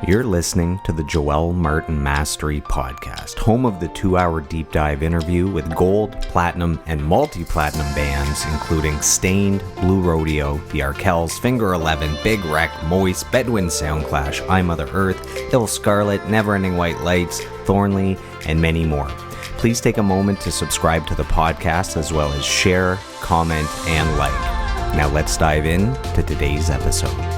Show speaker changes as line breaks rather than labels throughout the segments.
You're listening to the Joel Martin Mastery Podcast, home of the 2-hour deep dive interview with gold, platinum, and multi-platinum bands, including Stained, Blue Rodeo, The Arkells, Finger 11, Big Wreck, Moist, Bedouin Soundclash, I Mother Earth, Ill Scarlet, Neverending White Lights, Thornley, and many more. Please take a moment to subscribe to the podcast, as well as share, comment, and like. Now let's dive in to today's episode.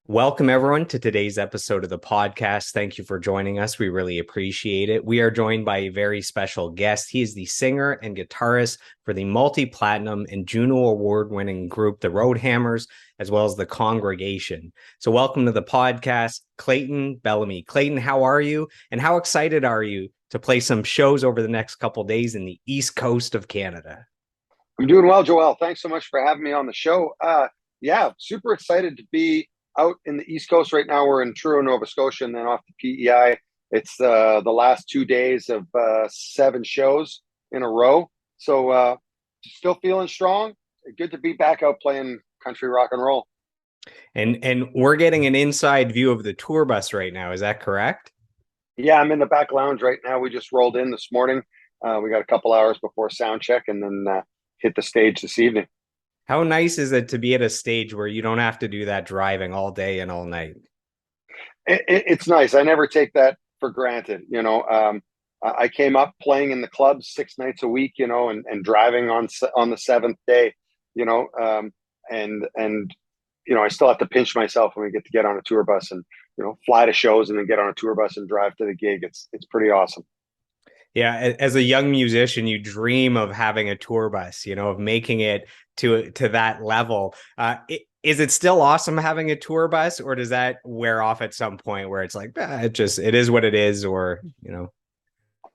Welcome, everyone, to today's episode of the podcast. Thank you for joining us. We really appreciate it. We are joined by a very special guest. He is the singer and guitarist for the multi-platinum and Juno Award-winning group, the Roadhammers, as well as the Congregation. So welcome to the podcast, Clayton Bellamy. Clayton, how are you? And how excited are you to play some shows over the next couple days in the East Coast of Canada?
I'm doing well, Joel. Thanks so much for having me on the show. Super excited to be out in the East Coast right now. We're in Truro, Nova Scotia, and then off to PEI. It's the last 2 days of 7 shows in a row. So still feeling strong. Good to be back out playing country rock and roll.
And we're getting an inside view of the tour bus right now. Is that correct?
Yeah, I'm in the back lounge right now. We just rolled in this morning. We got a couple hours before sound check and then hit the stage this evening.
How nice is it to be at a stage where you don't have to do that driving all day and all night?
It's nice. I never take that for granted. I came up playing in the clubs 6 nights a week, and driving on the 7th day, I still have to pinch myself when we get on a tour bus and, fly to shows and then get on a tour bus and drive to the gig. It's pretty awesome.
Yeah, as a young musician, you dream of having a tour bus, of making it to that level. Is it still awesome having a tour bus, or does that wear off at some point where it's like, it is what it is, or,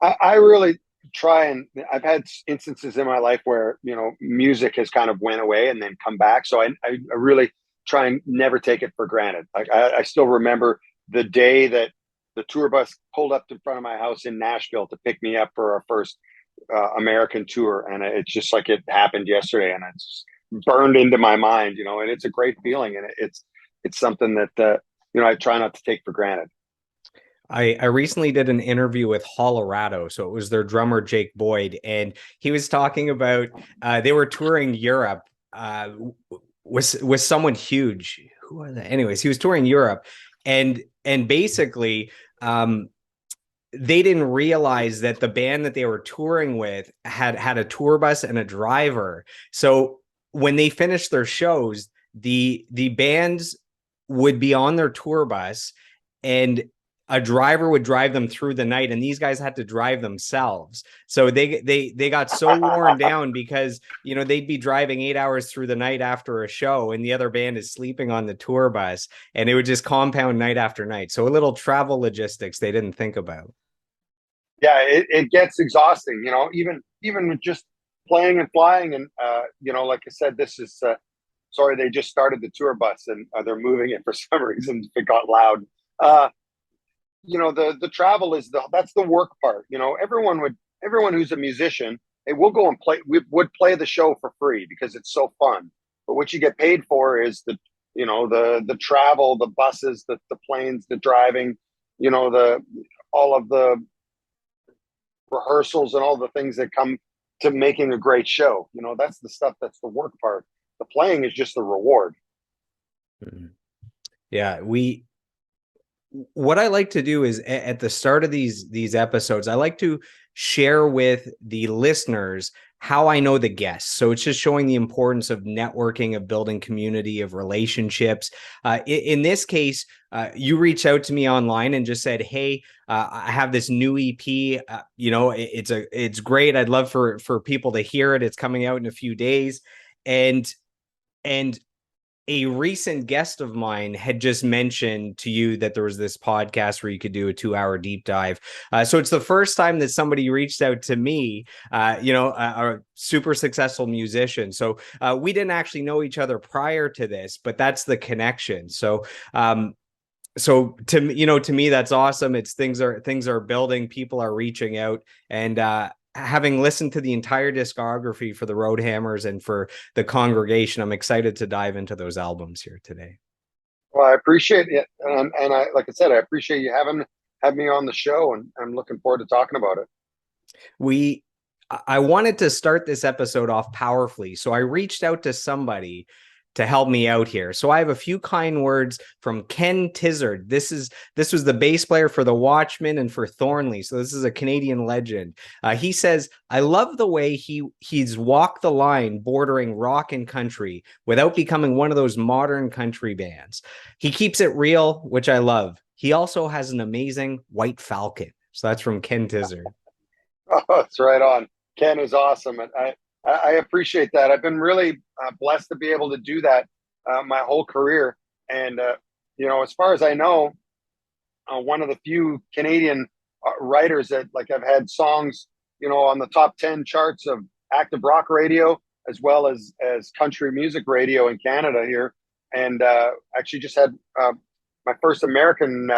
I really try, and I've had instances in my life where, music has kind of went away and then come back. So I really try and never take it for granted. I still remember the day that the tour bus pulled up in front of my house in Nashville to pick me up for our first American tour. And it's just like it happened yesterday, and it's burned into my mind, and it's a great feeling. And it's something that, I try not to take for granted.
I recently did an interview with Colorado. So it was their drummer, Jake Boyd. And he was talking about, they were touring Europe with someone huge. Who was that? Anyways, he was touring Europe, and basically, they didn't realize that the band that they were touring with had a tour bus and a driver. So when they finished their shows, the bands would be on their tour bus and a driver would drive them through the night, and these guys had to drive themselves. So they got so worn down because, they'd be driving 8 hours through the night after a show, and the other band is sleeping on the tour bus, and it would just compound night after night. So a little travel logistics they didn't think about.
Yeah, it gets exhausting, even with just playing and flying. And, like I said, this is, they just started the tour bus and they're moving it for some reason. It got loud. The travel that's the work part. Everyone who's a musician, they will go and play. We would play the show for free because it's so fun. But what you get paid for is the travel, the buses, the planes, the driving, all of the rehearsals and all the things that come to making a great show. That's the stuff. That's the work part. The playing is just the reward.
Mm-hmm. Yeah, what I like to do is at the start of these episodes, I like to share with the listeners how I know the guests. So it's just showing the importance of networking, of building community, of relationships. In this case, you reached out to me online and just said, "Hey, I have this new EP. It's great. I'd love for people to hear it. It's coming out in a few days." And a recent guest of mine had just mentioned to you that there was this podcast where you could do a 2-hour deep dive. So it's the first time that somebody reached out to me, a super successful musician. So we didn't actually know each other prior to this, but that's the connection. So to me, that's awesome. It's things are building, people are reaching out, and having listened to the entire discography for the Roadhammers and for the Congregation, I'm excited to dive into those albums here today.
Well, I appreciate it, and I, like I said, I appreciate you having have me on the show, and I'm looking forward to talking about it.
we I wanted to start this episode off powerfully, so I reached out to somebody to help me out here. So I have a few kind words from Ken Tizard. This was the bass player for the Watchmen and for Thornley. So this is a Canadian legend. He says, "I love the way he's walked the line bordering rock and country without becoming one of those modern country bands. He keeps it real, which I love. He also has an amazing white falcon." So that's from Ken Tizard.
Oh, it's right on. Ken is awesome, and I appreciate that. I've been really blessed to be able to do that my whole career. And as far as I know, one of the few Canadian writers that like I've had songs, on the top 10 charts of active rock radio as well as country music radio in Canada here. And actually just had my first American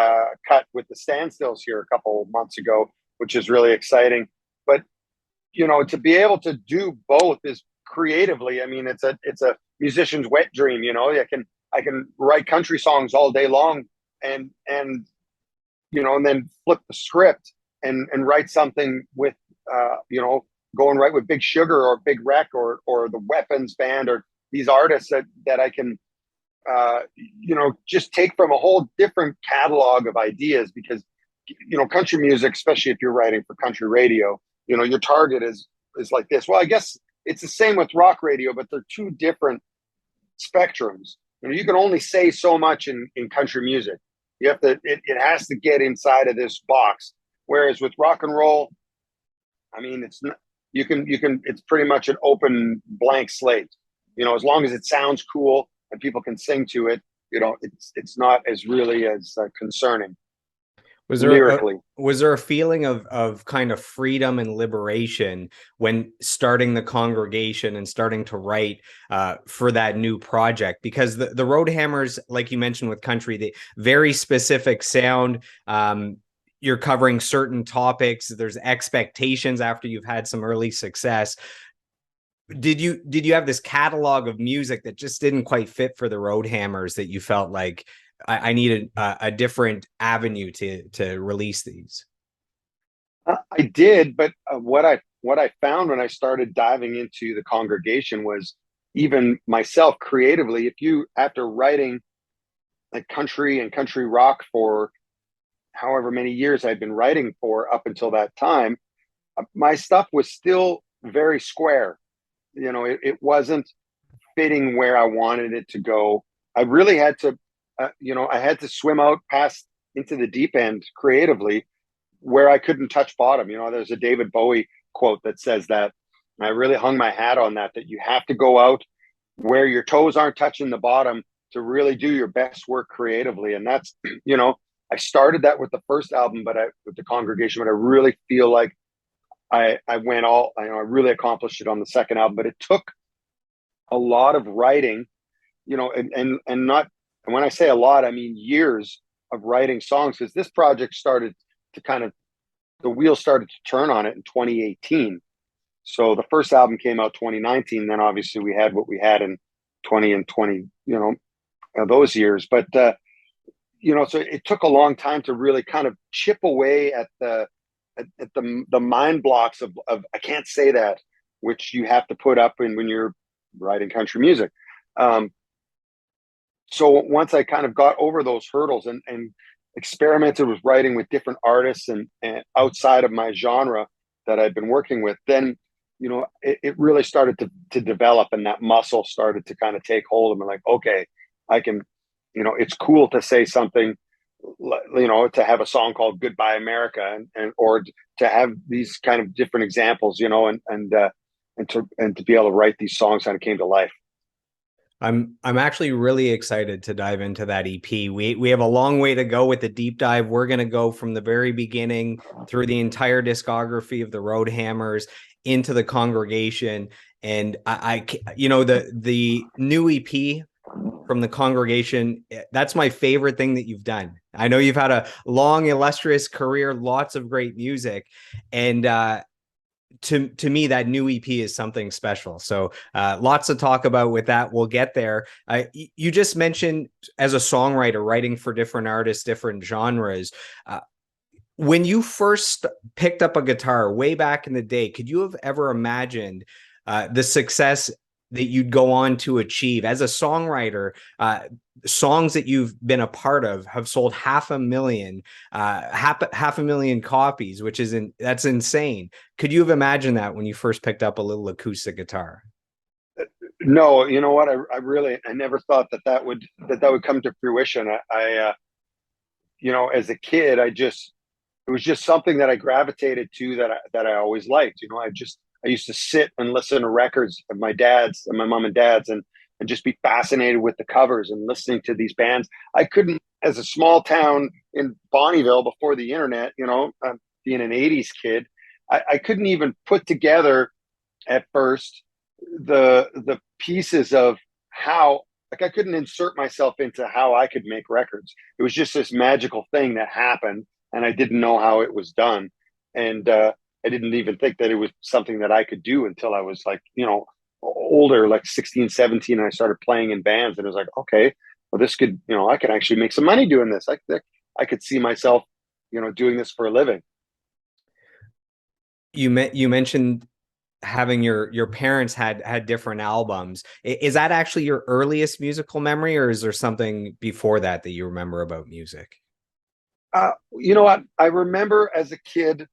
cut with the Standstills here a couple months ago, which is really exciting. But to be able to do both is creatively. I mean, it's a musician's wet dream. I can write country songs all day long, and then flip the script and write something with go and write with Big Sugar or Big Wreck or the Weapons Band or these artists that I can just take from a whole different catalog of ideas, because country music, especially if you're writing for country radio, your target is like this. Well, I guess it's the same with rock radio, but they're two different spectrums. You can only say so much in country music. You have to, it has to get inside of this box. Whereas with rock and roll, I mean, it's not, it's pretty much an open blank slate. As long as it sounds cool and people can sing to it, it's not as really as concerning.
Was there a feeling of kind of freedom and liberation when starting the Congregation and starting to write for that new project? Because the Roadhammers, like you mentioned with country, the very specific sound. You're covering certain topics. There's expectations after you've had some early success. Did you have this catalog of music that just didn't quite fit for the Roadhammers, that you felt like I needed a different avenue to release these?
I did, but what I found when I started diving into the Congregation was, even myself creatively, if you, after writing like country and country rock for however many years I'd been writing for up until that time, my stuff was still very square. It wasn't fitting where I wanted it to go. I really had to I had to swim out past into the deep end creatively, where I couldn't touch bottom. There's a David Bowie quote that says that, and I really hung my hat on that you have to go out where your toes aren't touching the bottom to really do your best work creatively. And that's, I started that with the first album, with the Congregation, but I really feel like I went all, I really accomplished it on the second album. But it took a lot of writing, and not, and when I say a lot, I mean years of writing songs, because this project started to kind of, the wheels started to turn on it in 2018. So the first album came out 2019. Then obviously we had what we had in 20 and 20, those years. But, so it took a long time to really kind of chip away at the mind blocks of I can't say that, which you have to put up when you're writing country music. So once I kind of got over those hurdles and experimented with writing with different artists and outside of my genre that I'd been working with, then it really started to develop, and that muscle started to kind of take hold of me. Like, okay, I can, it's cool to say something, to have a song called Goodbye America, and or to have these kind of different examples, and to be able to write these songs kind of came to life.
I'm actually really excited to dive into that EP. We have a long way to go with the deep dive. We're going to go from the very beginning through the entire discography of the Roadhammers into the Congregation. And the new EP from the Congregation, that's my favorite thing that you've done. I know you've had a long, illustrious career, lots of great music, and to me, that new EP is something special. So lots to talk about with that. We'll get there. You just mentioned as a songwriter, writing for different artists, different genres. When you first picked up a guitar way back in the day, could you have ever imagined the success that you'd go on to achieve as a songwriter? Songs that you've been a part of have sold half a million, half a million copies, which is that's insane. Could you have imagined that when you first picked up a little acoustic guitar?
No, you know what? I never thought that would come to fruition. As a kid, it was just something that I gravitated to that I always liked. I used to sit and listen to records of my dad's and my mom and dad's and just be fascinated with the covers and listening to these bands. I couldn't, as a small town in Bonnyville before the internet, being an 80s kid, I couldn't even put together at first the pieces of how, like, I couldn't insert myself into how I could make records. It was just this magical thing that happened, and I didn't know how it was done. And I didn't even think that it was something that I could do until I was like, older, like 16, 17, and I started playing in bands, and it was like, okay, well, this could, I could actually make some money doing this. I could see myself, doing this for a living.
You mentioned having your parents had different albums. Is that actually your earliest musical memory, or is there something before that that you remember about music?
You know what? I remember as a kid,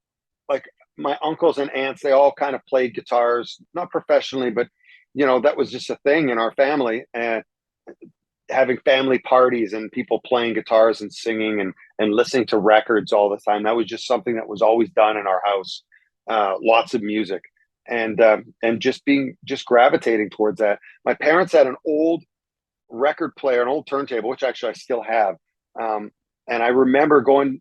like my uncles and aunts, they all kind of played guitars, not professionally, but that was just a thing in our family. And having family parties and people playing guitars and singing and listening to records all the time. That was just something that was always done in our house. Lots of music and just gravitating towards that. My parents had an old record player, an old turntable, which actually I still have. And I remember going,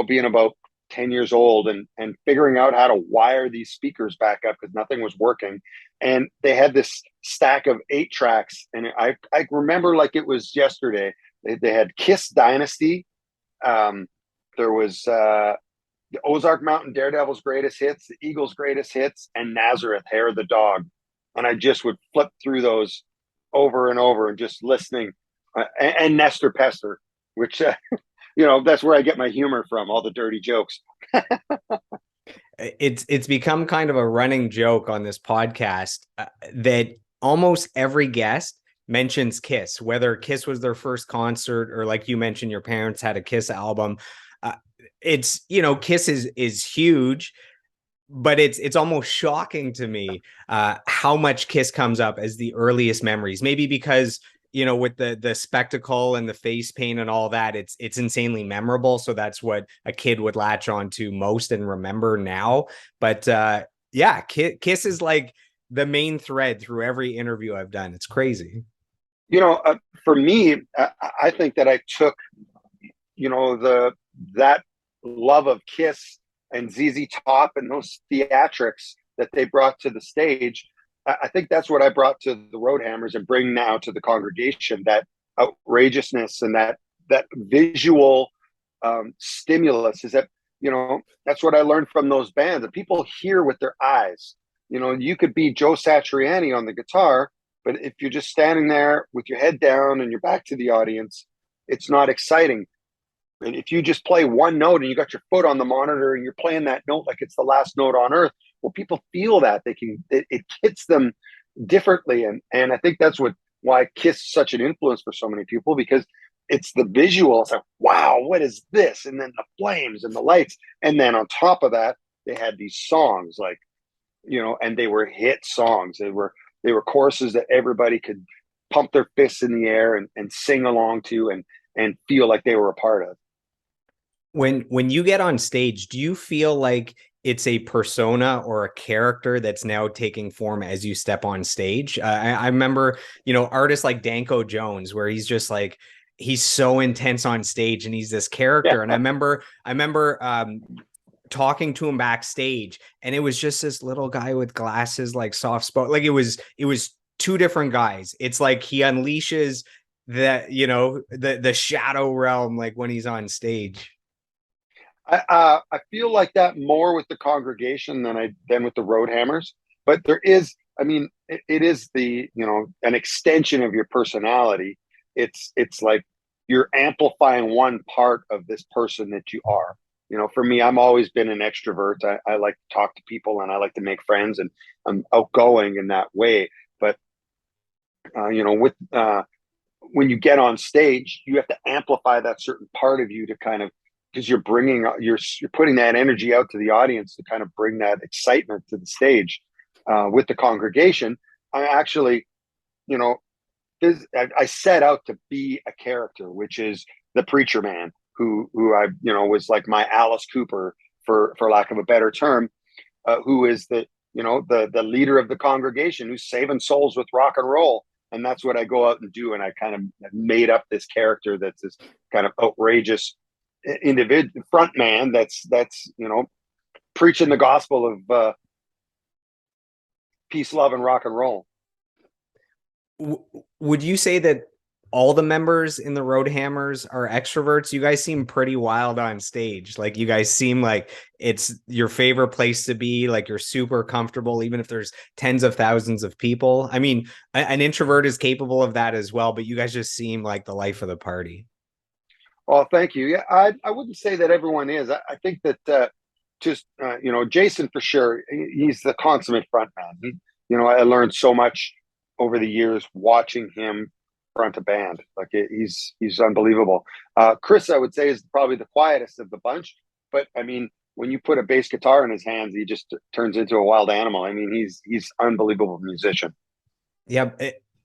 being about 10 years old and figuring out how to wire these speakers back up because nothing was working. And they had this stack of 8 tracks. And I remember like it was yesterday. They had Kiss Dynasty. There was the Ozark Mountain Daredevil's Greatest Hits, the Eagles' Greatest Hits, and Nazareth, Hair of the Dog. And I just would flip through those over and over and just listening. And Nestor Pester, which that's where I get my humor from, all the dirty jokes.
It's become kind of a running joke on this podcast that almost every guest mentions Kiss, whether Kiss was their first concert or, like you mentioned, your parents had a Kiss album. It's Kiss is huge, but it's almost shocking to me how much Kiss comes up as the earliest memories. Maybe because with the spectacle and the face paint and all that, it's insanely memorable. So that's what a kid would latch on to most and remember now. But yeah, Kiss is like the main thread through every interview I've done. It's crazy.
For me, I think that I took, that love of Kiss and ZZ Top and those theatrics that they brought to the stage. I think that's what I brought to the Roadhammers and bring now to the congregation, that outrageousness and that visual stimulus is that, that's what I learned from those bands, that people hear with their eyes. You could be Joe Satriani on the guitar, but if you're just standing there with your head down and your back to the audience, it's not exciting. And if you just play one note and you got your foot on the monitor and you're playing that note like it's the last note on earth, well, people feel that it hits them differently. And I think that's why Kiss is such an influence for so many people, because it's the visual. It's like, wow, what is this? And then the flames and the lights. And then on top of that, they had these songs like, and they were hit songs. They were choruses that everybody could pump their fists in the air and sing along to and feel like they were a part of.
When you get on stage, do you feel like it's a persona or a character that's now taking form as you step on stage? I remember, artists like Danko Jones, where he's just like, he's so intense on stage and he's this character. Yeah. And I remember talking to him backstage, and it was just this little guy with glasses, like soft spoken. Like it was 2 different guys. It's like he unleashes the shadow realm, like when he's on stage.
I feel like that more with the congregation than with the road hammers. But there is, I mean, it is an extension of your personality. It's like you're amplifying one part of this person that you are. For me, I'm always been an extrovert. I like to talk to people and I like to make friends, and I'm outgoing in that way. But with when you get on stage, you have to amplify that certain part of you to kind of, because you're putting that energy out to the audience to kind of bring that excitement to the stage. With the congregation, I actually, you know, I set out to be a character, which is the preacher man who I was like my Alice Cooper, for lack of a better term, who is the leader of the congregation who's saving souls with rock and roll. And that's what I go out and do. And I kind of made up this character that's this kind of outrageous individual front man that's preaching the gospel of peace, love, and rock and roll.
Would you say that all the members in the Road Hammers are extroverts? You guys seem pretty wild on stage. Like, you guys seem like it's your favorite place to be. Like, you're super comfortable, even if there's tens of thousands of people. I mean, an introvert is capable of that as well, but you guys just seem like the life of the party.
Well, thank you. Yeah, I wouldn't say that everyone is. I think that Jason for sure. He's the consummate front man. I learned so much over the years watching him front a band. Like, he's unbelievable. Chris, I would say, is probably the quietest of the bunch. But I mean, when you put a bass guitar in his hands, he just turns into a wild animal. I mean, he's unbelievable musician.
Yeah,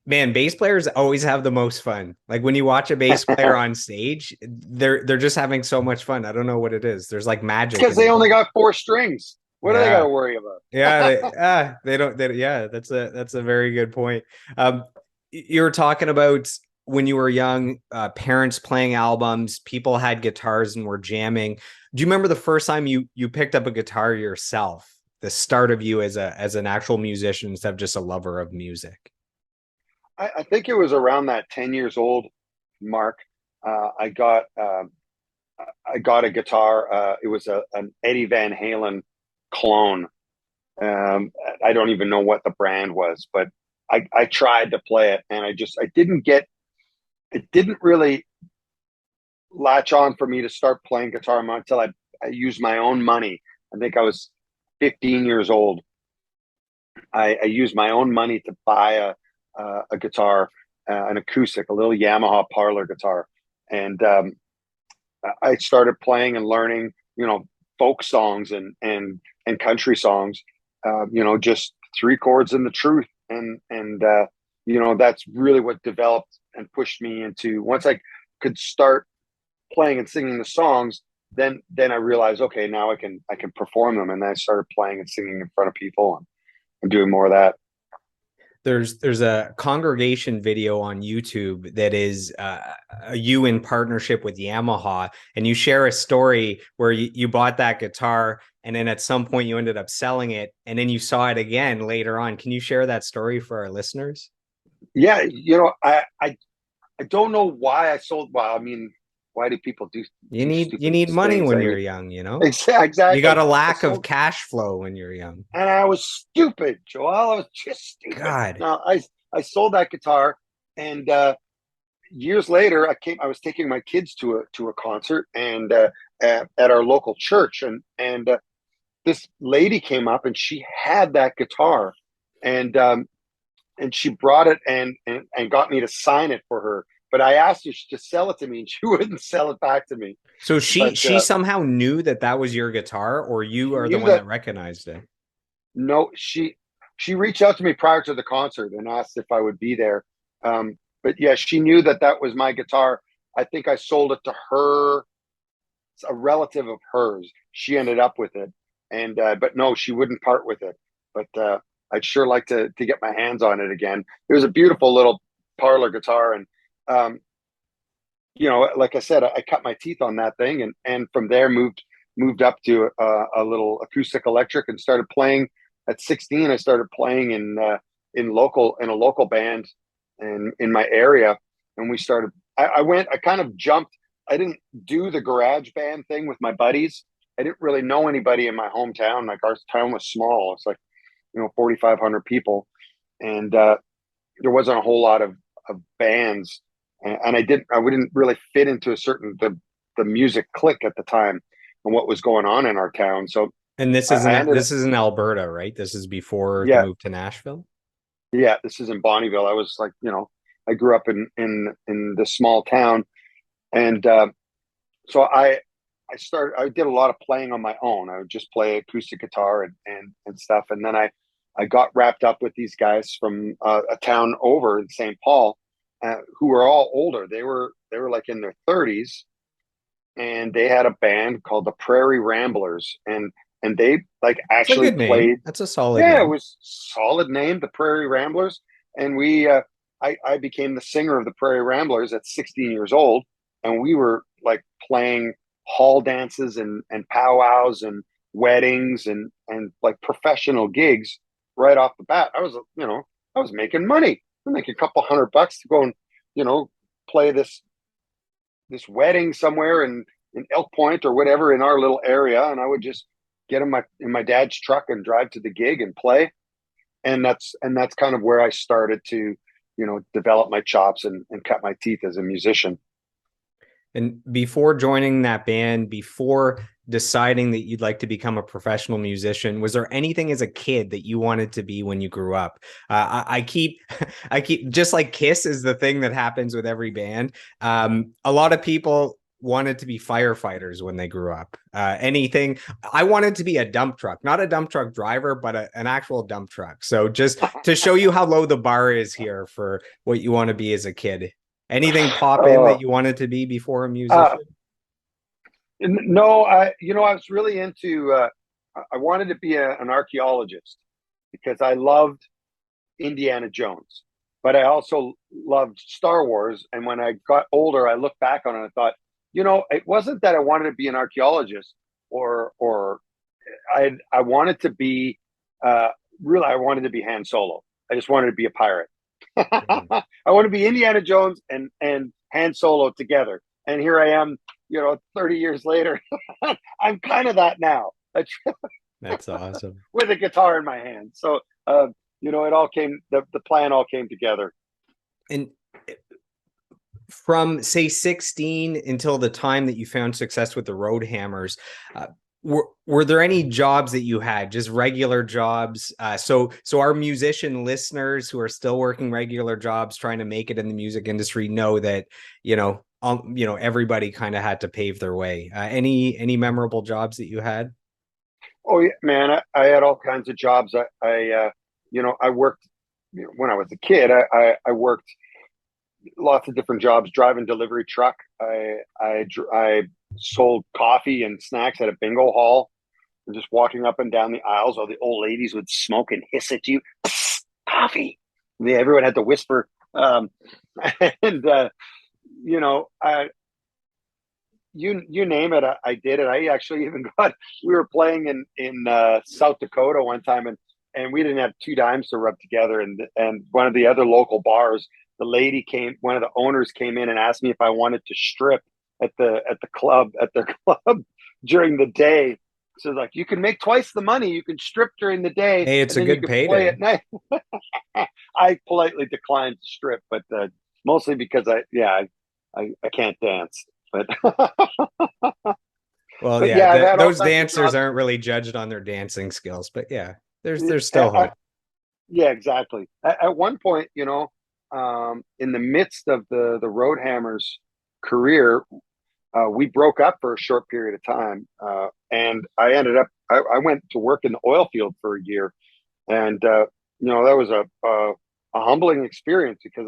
man, bass players always have the most fun. Like, when you watch a bass player on stage, they're just having so much fun. I don't know what it is. There's like magic
Because
in
they
it.
only got four strings. What do they got
Yeah.
to worry about?
Yeah, they don't. Yeah, that's a very good point. You were talking about when you were young, parents playing albums, people had guitars and were jamming. Do you remember the first time you picked up a guitar yourself? The start of you as an actual musician instead of just a lover of music.
I think it was around that 10 years old mark. I got a guitar. It was an Eddie Van Halen clone. I don't even know what the brand was, but I tried to play it, and I didn't get. It didn't really latch on for me to start playing guitar until I used my own money. I think I was 15 years old. I used my own money to buy a guitar, an acoustic, a little Yamaha parlor guitar, and I started playing and learning, folk songs and country songs, just three chords and the truth, and that's really what developed and pushed me into. Once I could start playing and singing the songs, then I realized, okay, now I can perform them, and then I started playing and singing in front of people and doing more of that.
There's a congregation video on YouTube that is you in partnership with Yamaha, and you share a story where you bought that guitar, and then at some point you ended up selling it, and then you saw it again later on. Can you share that story for our listeners?
Yeah, I don't know why I sold. Well, I mean, why do people
You
do
need you
stupid
need money
things?
when
I
you're
mean,
young, you know? You got
exactly.
a
I
lack of
sold,
cash flow when you're young.
and I was stupid, Joel. I was just stupid.
God.
Now I sold that guitar, and years later, I was taking my kids to a concert, and at our local church, and this lady came up, and she had that guitar, and she brought it and got me to sign it for her. But I asked her to sell it to me, and she wouldn't sell it back to me.
So
But
she somehow knew that that was your guitar, or you
she
are the
knew
one that
that.
recognized it?
No, she reached out to me prior to the concert and asked if I would be there. But yeah, she knew that was my guitar. I think I sold it to her, a relative of hers. She ended up with it, and but no, she wouldn't part with it. But I'd sure like to get my hands on it again. It was a beautiful little parlor guitar, and um, like I said, I cut my teeth on that thing, and from there moved up to a little acoustic electric and started playing. At 16, I started playing in a local band in my area, and we started. I kind of jumped. I didn't do the garage band thing with my buddies. I didn't really know anybody in my hometown. Like our town was small. It's like, 4,500 people. And there wasn't a whole lot of bands. And I wouldn't really fit into the music clique at the time and what was going on in our town. So
And
I ended up,
this is in Alberta, right? This is before the
yeah,
move to Nashville.
yeah, this is in Bonnyville. I was like, I grew up in this small town. And so I did a lot of playing on my own. I would just play acoustic guitar and stuff. And then I got wrapped up with these guys from a town over in St. Paul, who were all older. They were like in their 30s, and they had a band called the Prairie Ramblers, and they like
It's a
actually
good name.
played.
That's a solid
Yeah, it
name.
was solid name, the Prairie Ramblers, and I became the singer of the Prairie Ramblers at 16 years old, and we were like playing hall dances and powwows and weddings and like professional gigs right off the bat. I was making money. I'm making a couple $100 to go and you know play this wedding somewhere in Elk Point or whatever in our little area, and I would just get in my dad's truck and drive to the gig and play. And that's kind of where I started to develop my chops and cut my teeth as a musician.
And before joining that band, before deciding that you'd like to become a professional musician, was there anything as a kid that you wanted to be when you grew up? I keep, I keep just like Kiss is the thing that happens with every band. A lot of people wanted to be firefighters when they grew up. Anything. I wanted to be a dump truck, not a dump truck driver, but an actual dump truck. So just to show you how low the bar is here for what you want to be as a kid. Anything pop in
uh,
that you wanted to be before a
uh,
musician?
no, I was really into. I wanted to be an archaeologist because I loved Indiana Jones, but I also loved Star Wars. And when I got older, I looked back on it and I thought, it wasn't that I wanted to be an archaeologist or I wanted to be uh, really I wanted to be Han Solo. I just wanted to be a pirate.
Mhm.
I want to be Indiana Jones and Han Solo together. And here I am, 30 years later. I'm kind of that now.
That's awesome.
With a guitar in my hand. So, it all came, the plan all came together.
And from say 16 until the time that you found success with the Road Hammers, were there any jobs that you had, just regular jobs? So our musician listeners who are still working regular jobs trying to make it in the music industry know that everybody kind of had to pave their way. Any memorable jobs that you had?
Oh yeah, man, I had all kinds of jobs. I worked, when I was a kid, I worked lots of different jobs, driving delivery truck. I sold coffee and snacks at a bingo hall, and just walking up and down the aisles. All the old ladies would smoke and hiss at you, coffee. Yeah, everyone had to whisper. And you know, I you name it, I did it. I actually even got. We were playing in South Dakota one time, and we didn't have two dimes to rub together. And one of the other local bars, the lady came. One of the owners came in and asked me if I wanted to strip at their club during the day. So like, you can make twice the money. You can strip during the day,
Hey, it's
and
a
then you
good
can play
payday.
at night. I politely declined to strip, but mostly because I can't dance. But
Well,
but
yeah,
yeah, I've had all
those
kinds of
dancers
jobs.
aren't really judged on their dancing skills, but yeah, there's
I,
still
I,
hope.
yeah, exactly. At one point, in the midst of the Roadhammers career, we broke up for a short period of time, and I ended up. I went to work in the oil field for a year, and that was a humbling experience because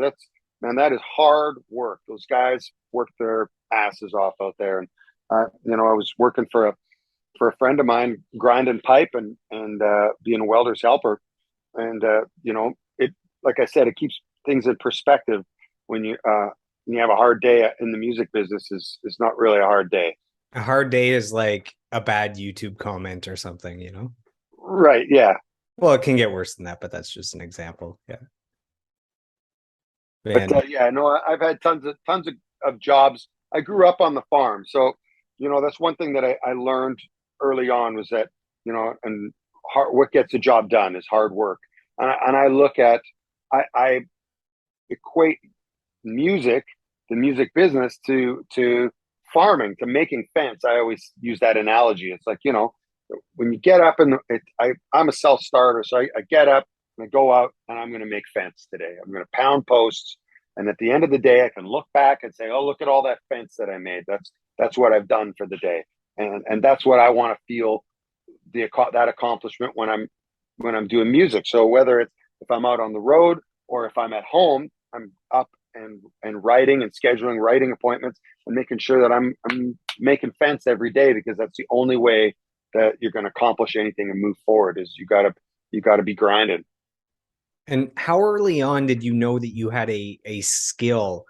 that is hard work. Those guys work their asses off out there, and I was working for a friend of mine, grinding pipe and being a welder's helper, and it, like I said, it keeps things in perspective when you have a hard day in the music business. Is not really a hard day.
A hard day is like a bad YouTube comment or something, you know?
Right? Yeah.
Well, it can get worse than that, but that's just an example. Yeah.
But
Man,
yeah, no, I've had tons of jobs. I grew up on the farm, so that's one thing that I learned early on was that, and what gets the job done is hard work. And I look at, I equate music, the music business, to farming, to making fence. I always use that analogy. It's like, when you get up and I'm a self starter, so I get up and I go out and I'm going to make fence today. I'm going to pound posts, and at the end of the day, I can look back and say, "Oh, look at all that fence that I made. That's what I've done for the day," and that's what I want to feel, that accomplishment when I'm doing music. So whether it's if I'm out on the road or if I'm at home, I'm up and writing and scheduling writing appointments and making sure that I'm making fence every day, because that's the only way that you're going to accomplish anything and move forward. Is you got to be grinding.
And how early on did you know that you had a skill,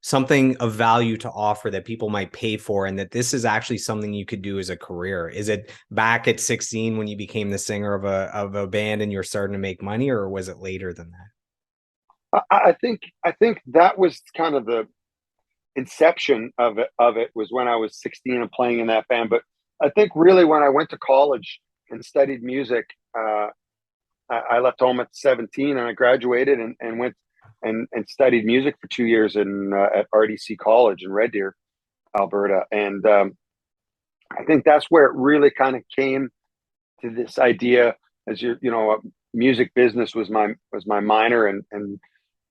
something of value to offer that people might pay for, and that this is actually something you could do as a career? Is it back at 16 when you became the singer of a band and you're starting to make money, or was it later than that?
I think that was kind of the inception of it was when I was 16 and playing in that band. But I think really when I went to college and studied music, I left home at 17 and I graduated and went and studied music for 2 years at RDC College in Red Deer, Alberta. And I think that's where it really kind of came to this idea. As music business was my minor,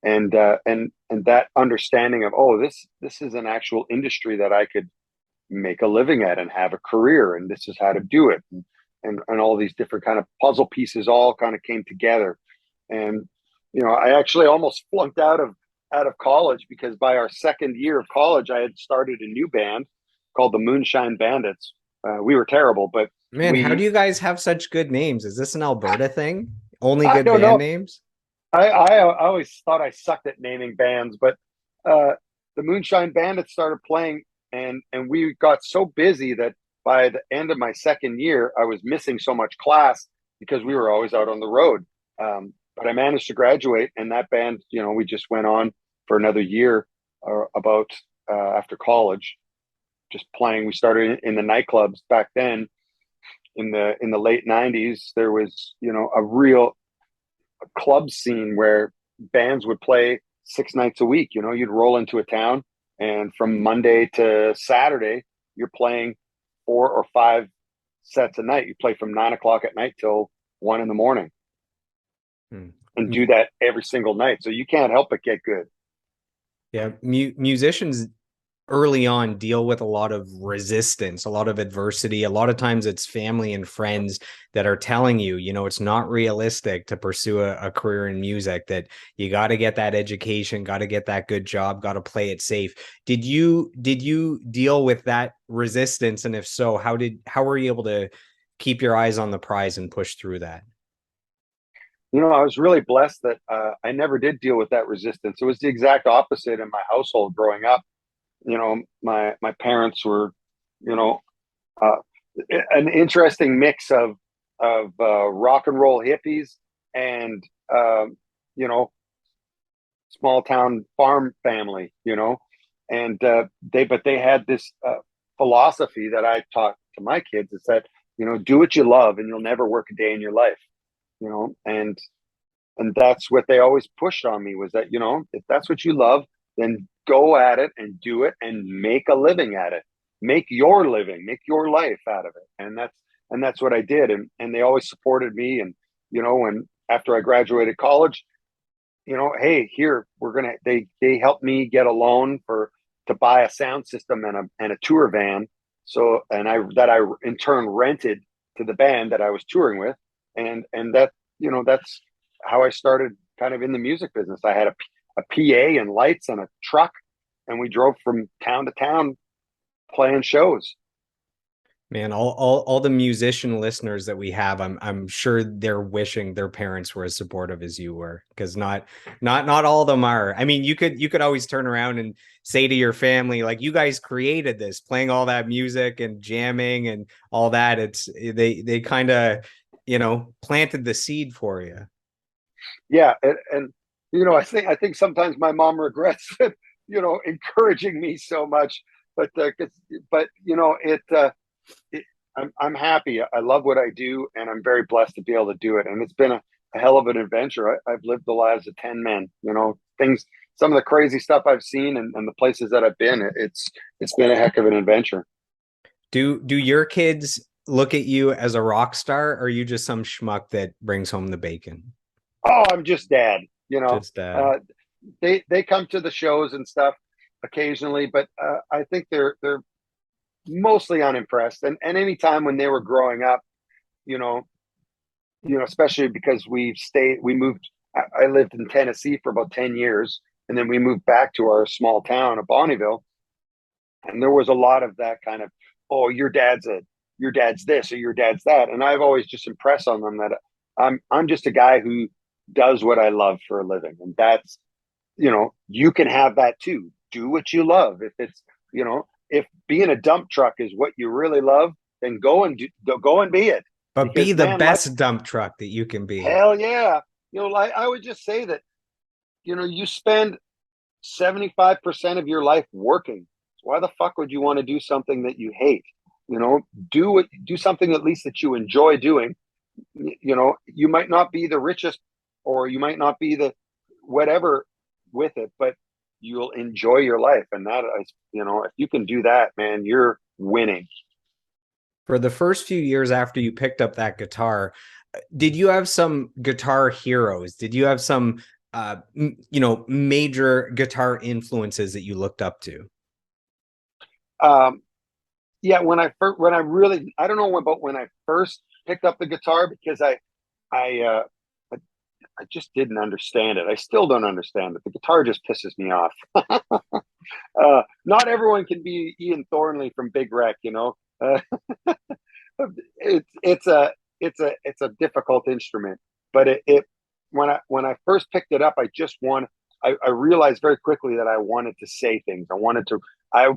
and that understanding of, oh, this is an actual industry that I could make a living at and have a career, and this is how to do it, and all these different kind of puzzle pieces all kind of came together. And I actually almost flunked out of college, because by our second year of college I had started a new band called the Moonshine Bandits. We were terrible, but
Man, how do
we
you guys have such good names? Is this an Alberta thing? Only
I
good
don't
band
know.
names?
I always thought I sucked at naming bands, but uh, the Moonshine Bandits started playing, and we got so busy that by the end of my second year, I was missing so much class because we were always out on the road. But I managed to graduate, and that band, we just went on for another year, about after college, just playing. We started in the nightclubs back then. In the late '90s, there was a real club scene where bands would play 6 nights a week. You'd roll into a town, and from Monday to Saturday, you're playing 4 or 5 sets a night. You play from 9 o'clock at night till 1 in the morning,
Hmm.
and do that every single night. So you can't help but get good.
Yeah, musicians early on deal with a lot of resistance, a lot of adversity. A lot of times it's family and friends that are telling you, it's not realistic to pursue a career in music, that you got to get that education, got to get that good job, got to play it safe. Did you deal with that resistance? And if so, how were you able to keep your eyes on the prize and push through that?
I was really blessed that I never did deal with that resistance. It was the exact opposite in my household growing up. My parents were, you know, uh, an interesting mix of rock and roll hippies and you know small town farm family. And they had this philosophy that I taught to my kids. Is that do what you love and you'll never work a day in your life. And that's what they always pushed on me, was that if that's what you love, then go at it and do it and make a living at it. Make your living, make your life out of it. And that's what I did. And they always supported me. And when after I graduated college, hey, here we're gonna they helped me get a loan to buy a sound system and a tour van. So and I in turn rented to the band that I was touring with. And that's how I started kind of in the music business. I had a PA and lights and a truck, and we drove from town to town playing shows.
Man, all the musician listeners that we have, I'm sure they're wishing their parents were as supportive as you were, because not all of them are. I mean, you could always turn around and say to your family, like, you guys created this, playing all that music and jamming and all that. It's they kind of, planted the seed for you.
Yeah, and I think sometimes my mom regrets that, encouraging me so much. But but it I'm happy. I love what I do, and I'm very blessed to be able to do it. And it's been a hell of an adventure. I've lived the lives of 10 men. You know, things, some of the crazy stuff I've seen, and the places that I've been. It's been a heck of an adventure.
Do your kids look at you as a rock star, or are you just some schmuck that brings home the bacon?
Oh, I'm just dad. You know,
Just dad.
uh, they come to the shows and stuff occasionally, but I think they're mostly unimpressed. And any time when they were growing up, you know, especially because we moved. I lived in Tennessee for about 10 years, and then we moved back to our small town of Bonneville, and there was a lot of that kind of, oh, your dad's this or your dad's that, and I've always just impressed on them that I'm just a guy who does what I love for a living, and that's, you can have that too. Do what you love. If it's, if being a dump truck is what you really love, then go and be it.
But be
Because
the
man, life,
best dump truck that you can be.
hell yeah. Like I would just say that, you spend 75% of your life working. So why the fuck would you want to do something that you hate? You know, do something at least that you enjoy doing. You might not be the richest, or you might not be the whatever with it, but you'll enjoy your life. And that is, if you can do that, man, you're winning.
For the first few years after you picked up that guitar, did you have some guitar heroes? Did you have some major guitar influences that you looked up to?
Um, yeah, when I really, I don't know about when I first picked up the guitar, because I, I, I just didn't understand it. I still don't understand it. The guitar just pisses me off. Not everyone can be Ian Thornley from Big Wreck, it's a difficult instrument, but it when I first picked it up, I realized very quickly that I wanted to say things. I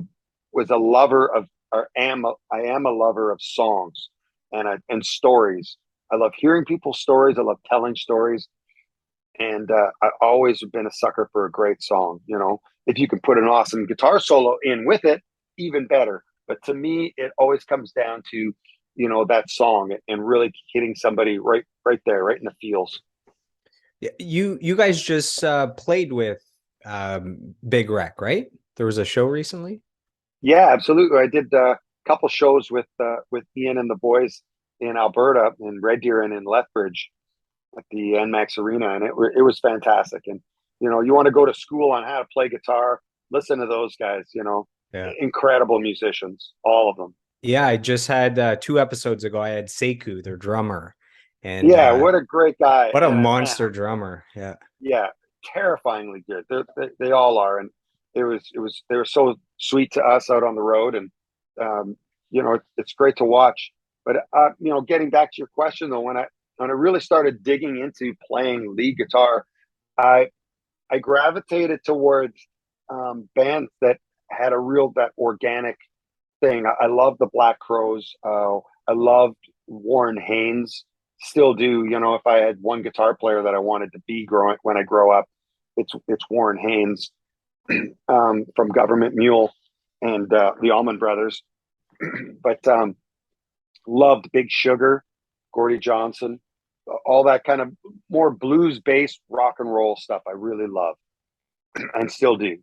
was a lover of, I am a lover of songs and stories. I love hearing people's stories. I love telling stories, and I've always been a sucker for a great song. If you can put an awesome guitar solo in with it, even better. But to me, it always comes down to, that song and really hitting somebody right there, right in the feels.
Yeah, you guys just played with Big Wreck, right? There was a show recently.
Yeah, absolutely. I did a couple shows with Ian and the boys in Alberta, in Red Deer and in Lethbridge at the NMAX Arena, and it was fantastic. And you want to go to school on how to play guitar, listen to those guys.
Yeah.
Incredible musicians, all of them.
Yeah, I just had 2 episodes ago, I had Sekou, their drummer, and
Yeah, what a great guy,
what a
and man,
monster drummer. Yeah.
yeah, terrifyingly good. They all are, and they were so sweet to us out on the road, and it's great to watch. But getting back to your question though, when I really started digging into playing lead guitar, I I gravitated towards bands that had that organic thing. I love the Black Crows. I loved Warren Haynes. Still do. If I had one guitar player that I wanted to be growing when I grow up, it's Warren Haynes from Government Mule and the Allman Brothers. But loved Big Sugar, Gordie Johnson, all that kind of more blues based rock and roll stuff. I really love and still do.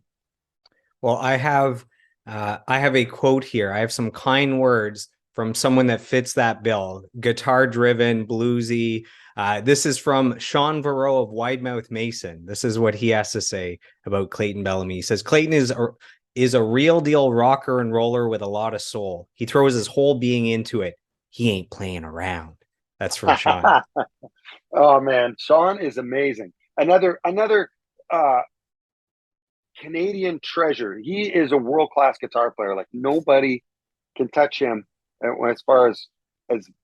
Well, I have a quote here. I have some kind words from someone that fits that bill. Guitar driven, bluesy. This is from Sean Varro of Widemouth Mason. This is what he has to say about Clayton Bellamy. He says Clayton is a real deal rocker and roller with a lot of soul. He throws his whole being into it. He ain't playing around. That's from Sean.
Oh man, Sean is amazing. Another uh, Canadian treasure. He is a world class guitar player. Like nobody can touch him as far as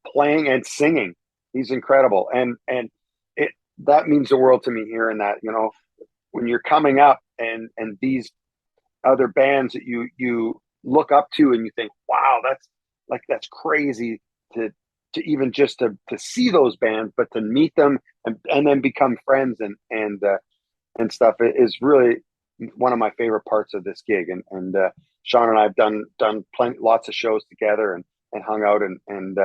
playing and singing. He's incredible, and it that means the world to me hearing that. When you're coming up and these other bands that you look up to and you think, wow, that's crazy to even just to see those bands, but to meet them and then become friends and stuff is really one of my favorite parts of this gig. And Sean and I have done plenty lots of shows together, and and hung out, and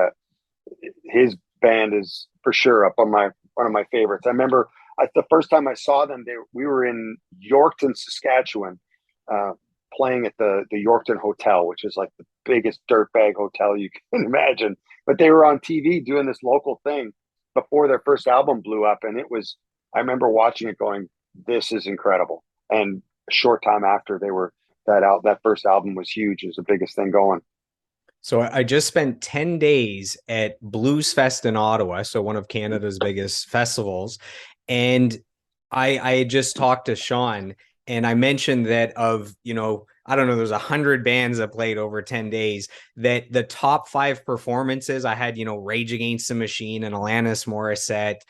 his band is for sure up on my one of my favorites. I remember the first time I saw them, we were in Yorkton, Saskatchewan, uh, playing at the Yorkton Hotel, which is like the biggest dirtbag hotel you can imagine. But they were on TV doing this local thing before their first album blew up, and it was. I remember watching it, going, "This is incredible." And a short time after, they were that first album was huge. It was the biggest thing going.
So I just spent 10 days at Blues Fest in Ottawa, so one of Canada's biggest festivals. And I had just talked to Sean, and I mentioned that of, I don't know, there's 100 bands that played over 10 days, that the top five performances I had, Rage Against the Machine and Alanis Morissette.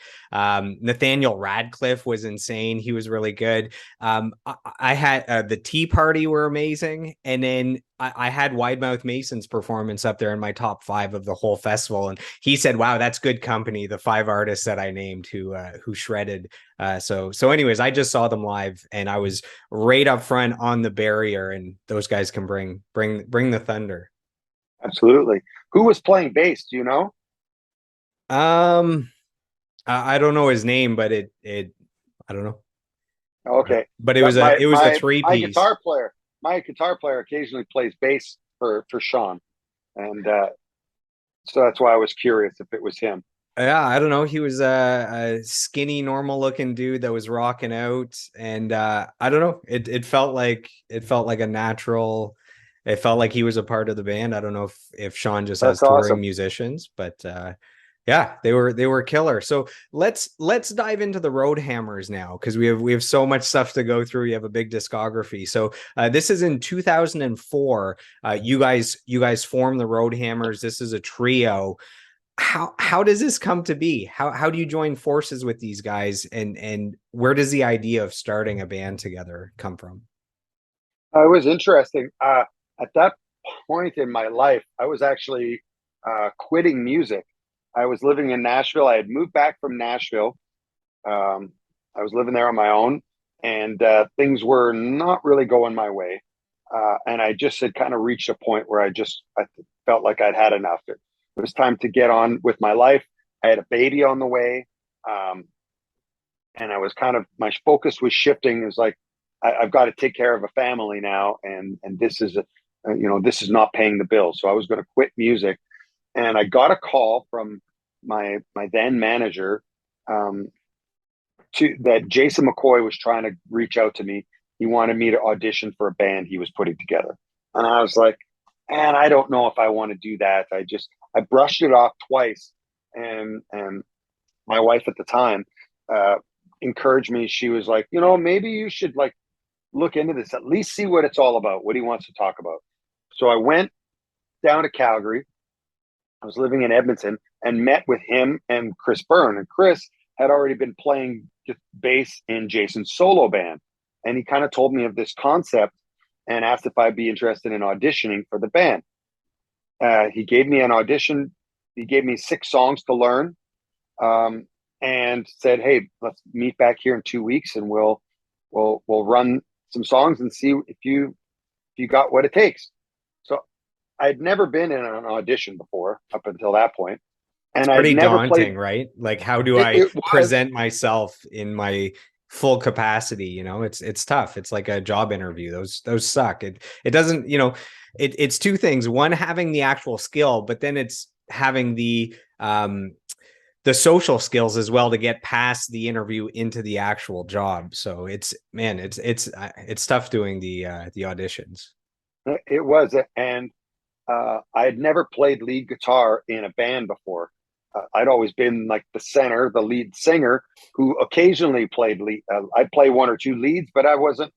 Nathaniel Radcliffe was insane. He was really good. I had the Tea Party were amazing. And then I had Wide Mouth Mason's performance up there in my top five of the whole festival. And he said, wow, that's good company. The five artists that I named who shredded. So anyways, I just saw them live and I was right up front on the barrier, and those guys can bring the thunder.
Absolutely. Who was playing bass? Do you know?
Um, I don't know his name, but it I don't know.
Okay.
But it
But
was a three
my
piece.
guitar player occasionally plays bass for Sean, and so that's why I was curious if it was him.
Yeah, I don't know. He was a skinny, normal looking dude that was rocking out, and I don't know. It felt like a natural. It felt like he was a part of the band. I don't know if Sean just has
That's
touring
awesome.
musicians, but yeah, they were killer. So let's dive into the Road Hammers now, because we have so much stuff to go through. You have a big discography. So this is in 2004. You guys formed the Road Hammers. This is a trio. How does this come to be? How do you join forces with these guys, and where does the idea of starting a band together come from?
It was interesting. At that point in my life, I was actually quitting music. I was living in Nashville. I had moved back from Nashville. Um, I was living there on my own, and things were not really going my way. And I just had kind of reached a point where I felt like I'd had enough. It was time to get on with my life. I had a baby on the way, um, and I was kind of my focus was shifting. It was like I've got to take care of a family now, and this is not paying the bills. So I was going to quit music, and I got a call from my then manager, um, to that Jason McCoy was trying to reach out to me. He wanted me to audition for a band he was putting together, and I was like, "Man, I don't know if I want to do that." I brushed it off twice, and my wife at the time uh, encouraged me. She was like, maybe you should like look into this, at least see what it's all about, what he wants to talk about. So I went down to Calgary. I was living in Edmonton and met with him and Chris Byrne. And Chris had already been playing bass in Jason's solo band. And he kind of told me of this concept and asked if I'd be interested in auditioning for the band. He gave me an audition. He gave me 6 songs to learn, um, and said, "Hey, let's meet back here in 2 weeks, and we'll run some songs and see if you got what it takes." So I'd never been in an audition before up until that point,
It's
and I'd
pretty
never
daunting,
played.
right? Like, how do
It,
I
it was
present myself in my full capacity? It's tough. It's like a job interview. Those suck. It doesn't, it's two things. One, having the actual skill, but then it's having the social skills as well to get past the interview into the actual job. So it's, man, it's tough doing the auditions.
it was, and I had never played lead guitar in a band before. I'd always been like the center, the lead singer, who occasionally played lead. I'd play one or two leads, but I wasn't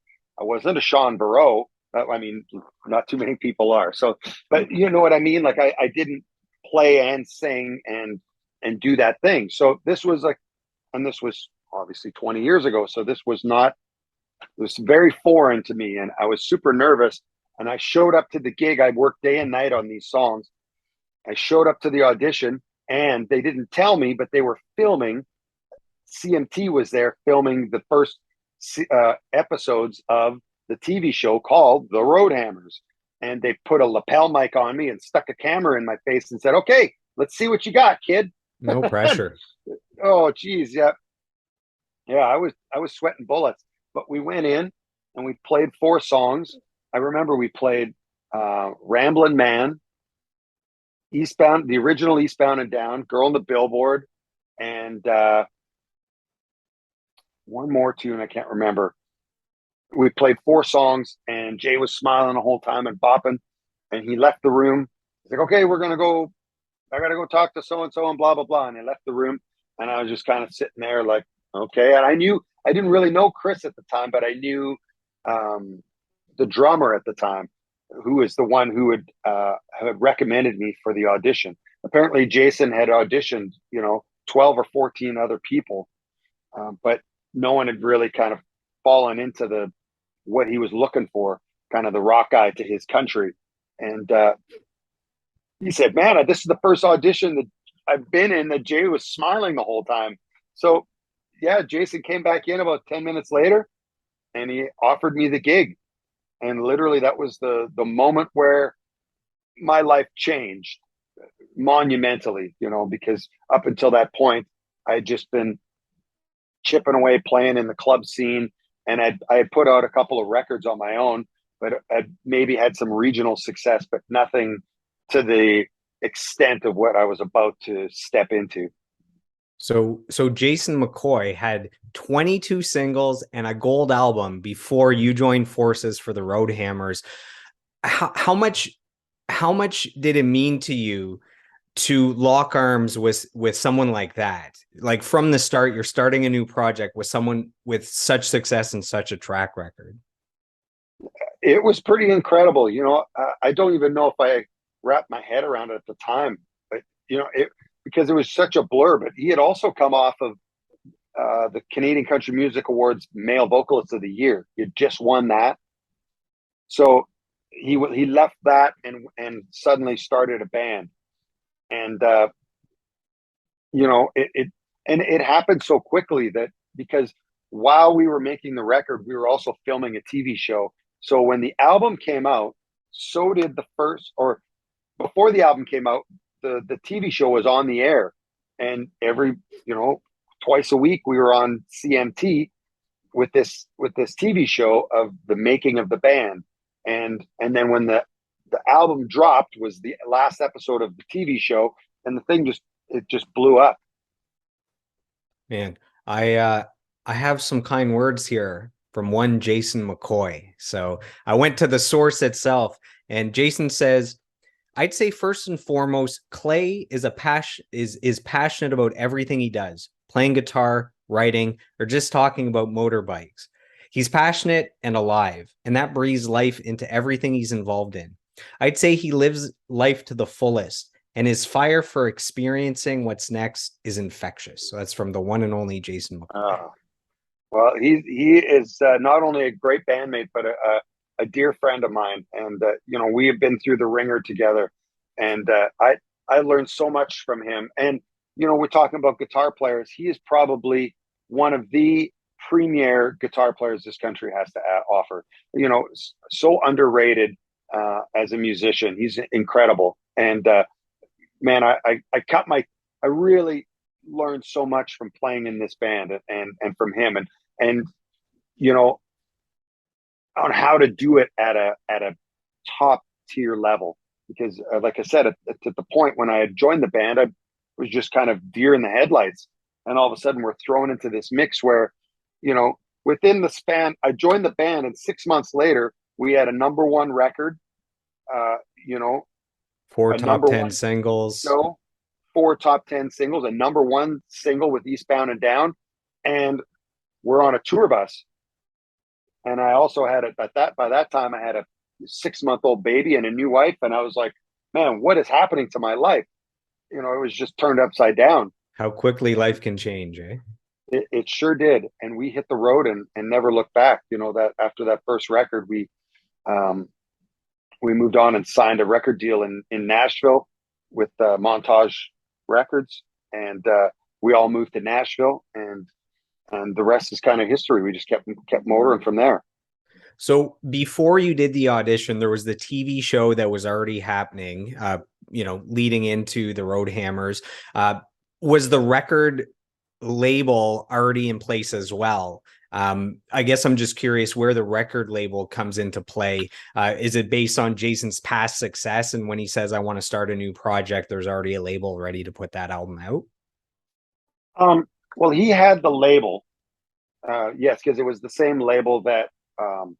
a Sean Bareau. I mean, not too many people are. So, but you know what I mean? Like I didn't play and sing and do that thing. So this was like, and this was obviously 20 years ago. So this was not, it was very foreign to me, and I was super nervous. And I showed up to the gig. I worked day and night on these songs. I showed up to the audition, and they didn't tell me, but they were filming. CMT was there filming the first episodes of the TV show called The Road Hammers. and they put a lapel mic on me and stuck a camera in my face and said, "Okay, let's see what you got, kid."
No pressure.
Oh, geez, yeah, yeah. I was sweating bullets, but we went in and we played 4 songs. I remember we played "Ramblin' Man," Eastbound, the original Eastbound and Down, Girl on the Billboard, and one more tune I can't remember. We played 4 songs, and Jay was smiling the whole time and bopping. And he left the room. He's like, "Okay, we're gonna go. I gotta go talk to so and so and blah blah blah." And he left the room, and I was just kind of sitting there like, okay. And I didn't really know Chris at the time, but I knew um, the drummer at the time, who was the one who had recommended me for the audition. Apparently, Jason had auditioned, 12 or 14 other people, but no one had really kind of fallen into the what he was looking for, kind of the rock guy to his country. And he said, "Man, this is the first audition that I've been in that Jay was smiling the whole time." So, yeah, Jason came back in about 10 minutes later and he offered me the gig. And literally, that was the moment where my life changed monumentally, because up until that point, I had just been chipping away playing in the club scene, and I had put out a couple of records on my own, but I maybe had some regional success, but nothing to the extent of what I was about to step into.
So Jason McCoy had 22 singles and a gold album before you joined forces for the Roadhammers. How much did it mean to you to lock arms with someone like that? Like from the start, you're starting a new project with someone with such success and such a track record.
It was pretty incredible. I don't even know if I wrapped my head around it at the time, but because it was such a blur. But he had also come off of the Canadian Country Music Awards Male Vocalist of the Year. He had just won that, so he left that and suddenly started a band, and it happened so quickly that because while we were making the record, we were also filming a TV show. So when the album came out, so did the first, or before the album came out, the TV show was on the air, and every twice a week we were on CMT with this TV show of the making of the band, and then when the album dropped was the last episode of the TV show, and the thing just blew up.
Man, I have some kind words here from one Jason McCoy. So I went to the source itself, and Jason says, "I'd say first and foremost, Clay is passionate about everything he does, playing guitar, writing, or just talking about motorbikes. He's passionate and alive, and that breathes life into everything he's involved in. I'd say he lives life to the fullest, and his fire for experiencing what's next is infectious." So that's from the one and only Jason McCoy.
Well, he is not only a great bandmate, but a dear friend of mine, and we have been through the ringer together, and I learned so much from him. And we're talking about guitar players. He is probably one of the premier guitar players this country has to offer. So underrated as a musician. He's incredible, and man, I really learned so much from playing in this band and from him, and you know on how to do it at a top tier level, because like I said, at the point when I had joined the band, I was just kind of deer in the headlights, and all of a sudden we're thrown into this mix where within the span, I joined the band and 6 months later we had a number one record, uh you know
Four
a
top
number
10
one
singles.
show, 4 top 10 singles, a number one single with Eastbound and Down, and we're on a tour bus. And I also had it at that by that time I had a 6 month old baby and a new wife, and I was like, man, what is happening to my life? It was just turned upside down.
How quickly life can change, eh?
It sure did, and we hit the road and never looked back. That after that first record, um, we moved on and signed a record deal in Nashville with Montage Records, and we all moved to Nashville, and the rest is kind of history. We just kept motoring from there.
So before you did the audition, there was the TV show that was already happening, leading into the Road Hammers. Was the record label already in place as well? I guess I'm just curious where the record label comes into play. Is it based on Jason's past success? And when he says, I want to start a new project, there's already a label ready to put that album out?
Um, well, he had the label, yes, because it was the same label that um,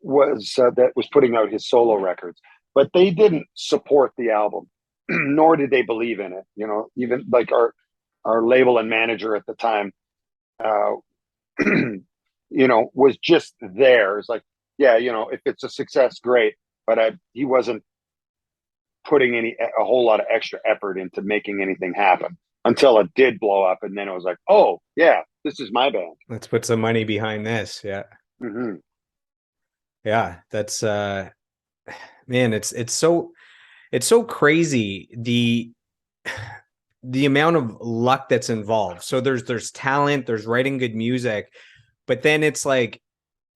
was putting out his solo records, but they didn't support the album, nor did they believe in it. You know, even like our label and manager at the time, uh, was just there. It's like, yeah, if it's a success, great, but he wasn't putting a whole lot of extra effort into making anything happen until it did blow up, and then it was like, oh yeah, this is my band.
Let's put some money behind this. Yeah.
Mm-hmm.
Yeah. That's man, it's so crazy the amount of luck that's involved. So there's talent, there's writing good music, but then it's like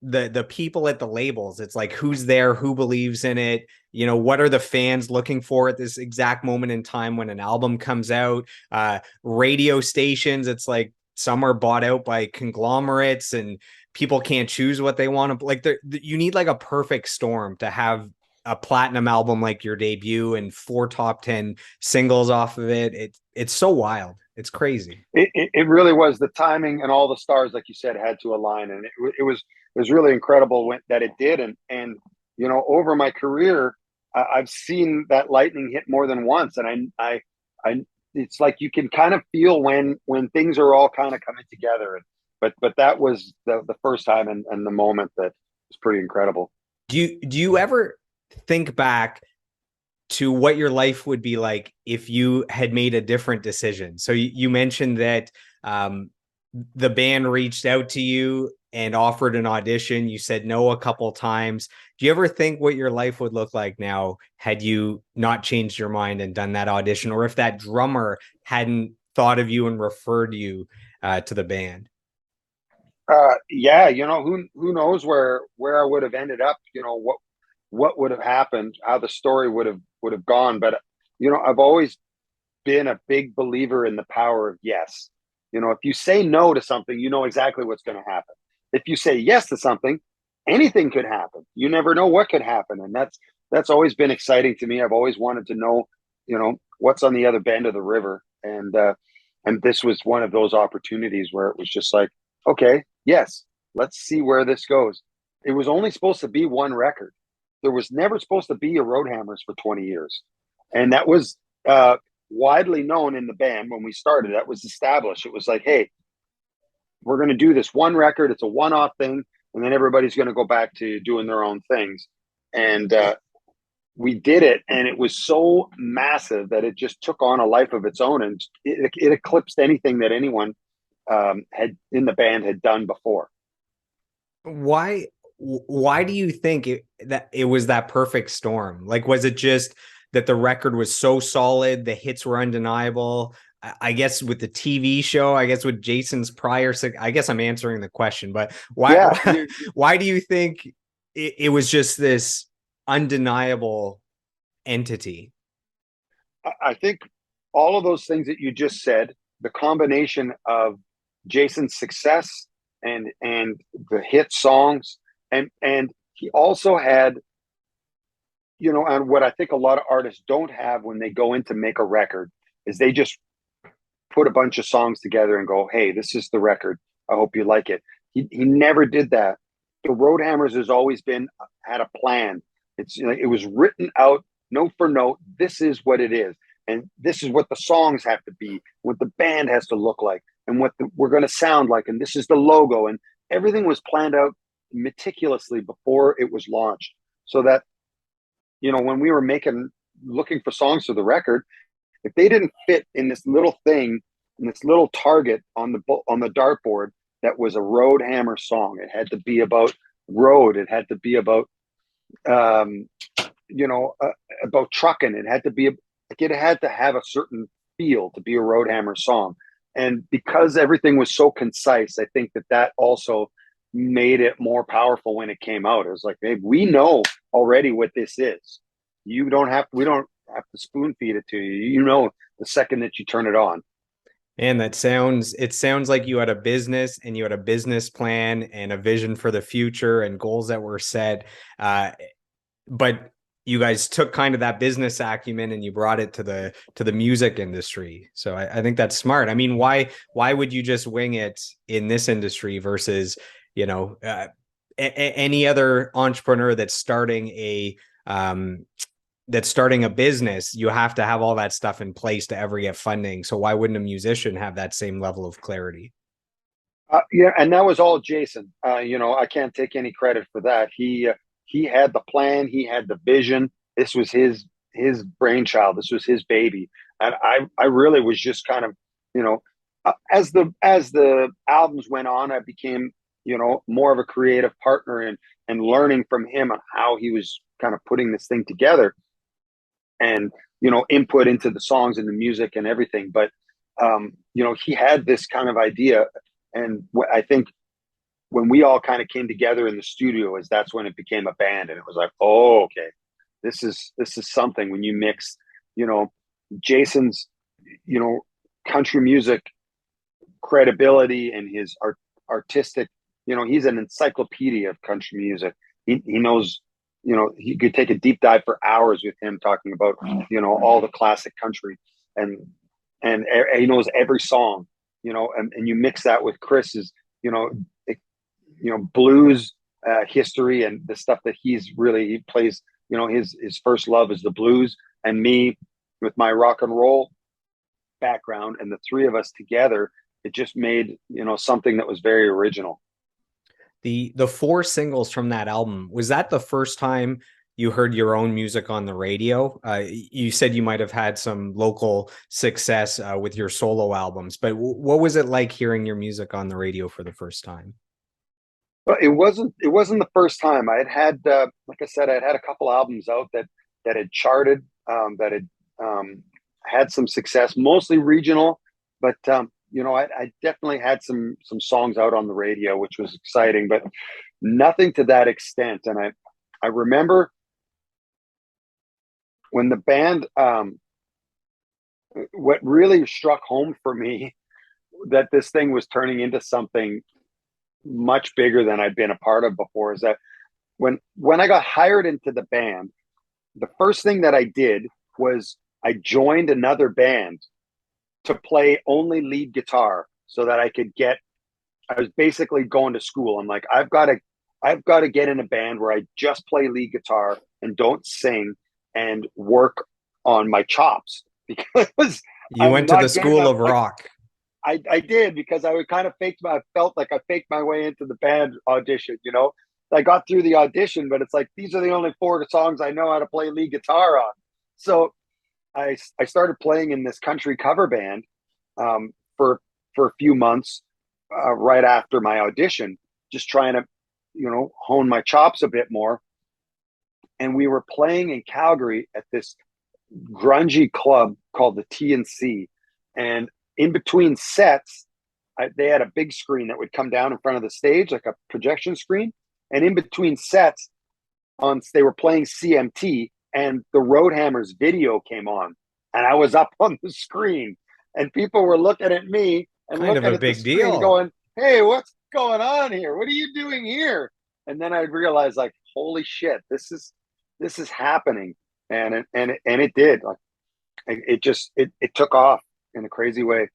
the people at the labels. It's like who's there, who believes in it, what are the fans looking for at this exact moment in time when an album comes out. Radio stations, it's like some are bought out by conglomerates and people can't choose what they want to like. You need like a perfect storm to have a platinum album like your debut and 4 top 10 singles off of it. It's so wild. It's crazy.
It really was. The timing and all the stars, like you said, had to align, and it was really incredible that it did. And over my career, I've seen that lightning hit more than once, and I it's like you can kind of feel when things are all kind of coming together. But that was the first time and the moment that was pretty incredible.
Do you ever think back to what your life would be like if you had made a different decision? So you mentioned that the band reached out to you and offered an audition. You said no a couple times. Do you ever think what your life would look like now had you not changed your mind and done that audition, or if that drummer hadn't thought of you and referred you to the band?
Yeah, who knows where I would have ended up. What would have happened, how the story would have gone. But I've always been a big believer in the power of yes. If you say no to something, you know exactly what's going to happen. If you say yes to something, anything could happen. You never know what could happen, and that's always been exciting to me. I've always wanted to know, what's on the other bend of the river, and this was one of those opportunities where it was just like, okay, yes, let's see where this goes. It was only supposed to be one record. There was never supposed to be a Roadhammers for 20 years. And that was widely known in the band when we started. That was established. It was like, hey, we're going to do this one record. It's a one-off thing. And then everybody's going to go back to doing their own things. And we did it. And it was so massive that it just took on a life of its own. And it eclipsed anything that anyone had in the band had done before.
Why do you think that it was that perfect storm? Like, was it just that the record was so solid, the hits were undeniable? I guess with the TV show, I guess with Jason's prior, I guess I'm answering the question, but why
Yeah,
why do you think it was just this undeniable entity?
I think all of those things that you just said, the combination of Jason's success and the hit songs, and he also had, and what I think a lot of artists don't have when they go in to make a record is they just put a bunch of songs together and go, hey, this is the record. I hope you like it. He never did that. The Roadhammers has always had a plan. It was written out note for note. This is what it is. And this is what the songs have to be, what the band has to look like, and what we're going to sound like. And this is the logo. And everything was planned out meticulously before it was launched. So that, when we were looking for songs for the record, if they didn't fit in this little thing, in this little target on the dartboard that was a Road Hammer song, it had to be about road. It had to be about, um, about trucking. It had to be it had to have a certain feel to be a Road Hammer song. And because everything was so concise, I think that also made it more powerful when it came out. It was like, hey, we know already what this is. You don't have, we don't have to spoon feed it to you. You know, the second that you turn it on.
And it sounds like you had a business and you had a business plan and a vision for the future and goals that were set. But you guys took kind of that business acumen and you brought it to the music industry. So I think that's smart. I mean, why would you just wing it in this industry versus, you know, any other entrepreneur that's starting a business? You have to have all that stuff in place to ever get funding. So why wouldn't a musician have that same level of clarity?
Yeah, and that was all Jason. I can't take any credit for that. He had the plan, he had the vision. This was his brainchild. This was his baby, and I really was just kind of, as the albums went on, I became more of a creative partner and learning from him on how he was kind of putting this thing together, and input into the songs and the music and everything. But he had this kind of idea, and I think when we all kind of came together in the studio, is that's when it became a band, and it was like, oh, okay, this is something. When you mix, you know, Jason's, you know, country music credibility and his artistic, he's an encyclopedia of country music. He knows, he could take a deep dive for hours with him talking about, all the classic country, and and he knows every song, and you mix that with Chris's, you know, blues history and the stuff that he plays. His first love is the blues, and me with my rock and roll background, and the three of us together, it just made something that was very original.
The four singles from that album, was that the first time you heard your own music on the radio? You said you might have had some local success with your solo albums, but what was it like hearing your music on the radio for the first time?
But it wasn't the first time. I had like I said, I'd had a couple albums out that had charted, that had some success, mostly regional, but I definitely had some songs out on the radio, which was exciting, but nothing to that extent. And I remember when the band, what really struck home for me, that this thing was turning into something much bigger than I'd been a part of before, is that when I got hired into the band, the first thing that I did was I joined another band to play only lead guitar, so that I was basically going to school. I'm like, I've got to get in a band where I just play lead guitar and don't sing, and work on my chops, because
You
I'm
went to the
not good
School
enough.
of Rock.
I did, because I would kind of I felt like I faked my way into the band audition. I got through the audition, but it's like, these are the only four songs I know how to play lead guitar on. So I started playing in this country cover band, um, for a few months, right after my audition, just trying to hone my chops a bit more. And we were playing in Calgary at this grungy club called the TNC. And in between sets, they had a big screen that would come down in front of the stage, like a projection screen. And in between sets, they were playing CMT, and the Roadhammers video came on, and I was up on the screen, and people were looking at me and
Kind of
looking
a
at the
big
screen and
deal.
going, "Hey, what's going on here? What are you doing here?" And then I realized, like, holy shit, this is happening. And it did. Like, it took off in a crazy way.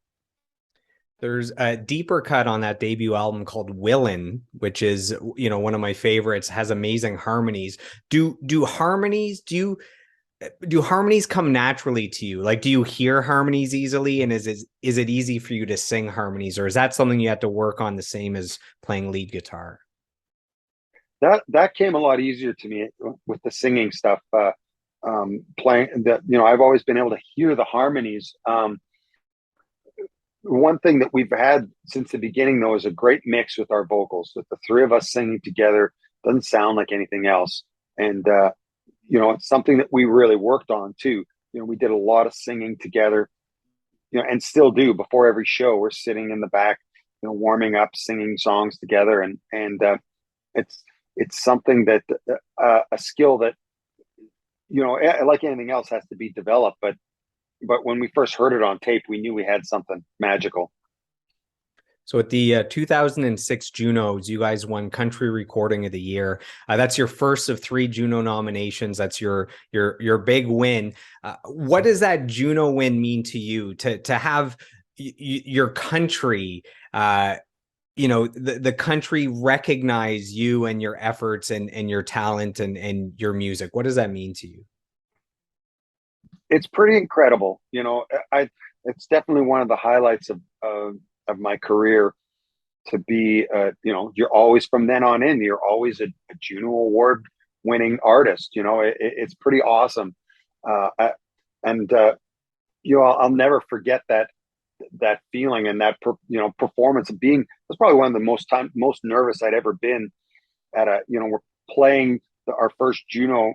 There's a deeper cut on that debut album called Willin', which is, one of my favorites, has amazing harmonies. Do harmonies come naturally to you? Like, do you hear harmonies easily? And is it easy for you to sing harmonies, or is that something you have to work on the same as playing lead guitar?
That came a lot easier to me with the singing stuff. Playing that, I've always been able to hear the harmonies. One thing that we've had since the beginning, though, is a great mix with our vocals. With the three of us singing together, doesn't sound like anything else. And it's something that we really worked on too. We did a lot of singing together, and still do. Before every show, we're sitting in the back, warming up, singing songs together, and it's it's something that a skill that like anything else has to be developed. But when we first heard it on tape, we knew we had something magical.
So at the 2006 Junos, you guys won Country Recording of the Year. That's your first of three Juno nominations. That's your big win. What does that Juno win mean to you? To have your country, the country recognize you and your efforts and your talent and your music. What does that mean to you?
It's pretty incredible. I it's definitely one of the highlights of my career to be. You're always from then on in. You're always a Juno Award winning artist. It's pretty awesome, and I'll never forget that feeling and that performance of being. That's probably one of the most nervous I'd ever been at we're playing our first Juno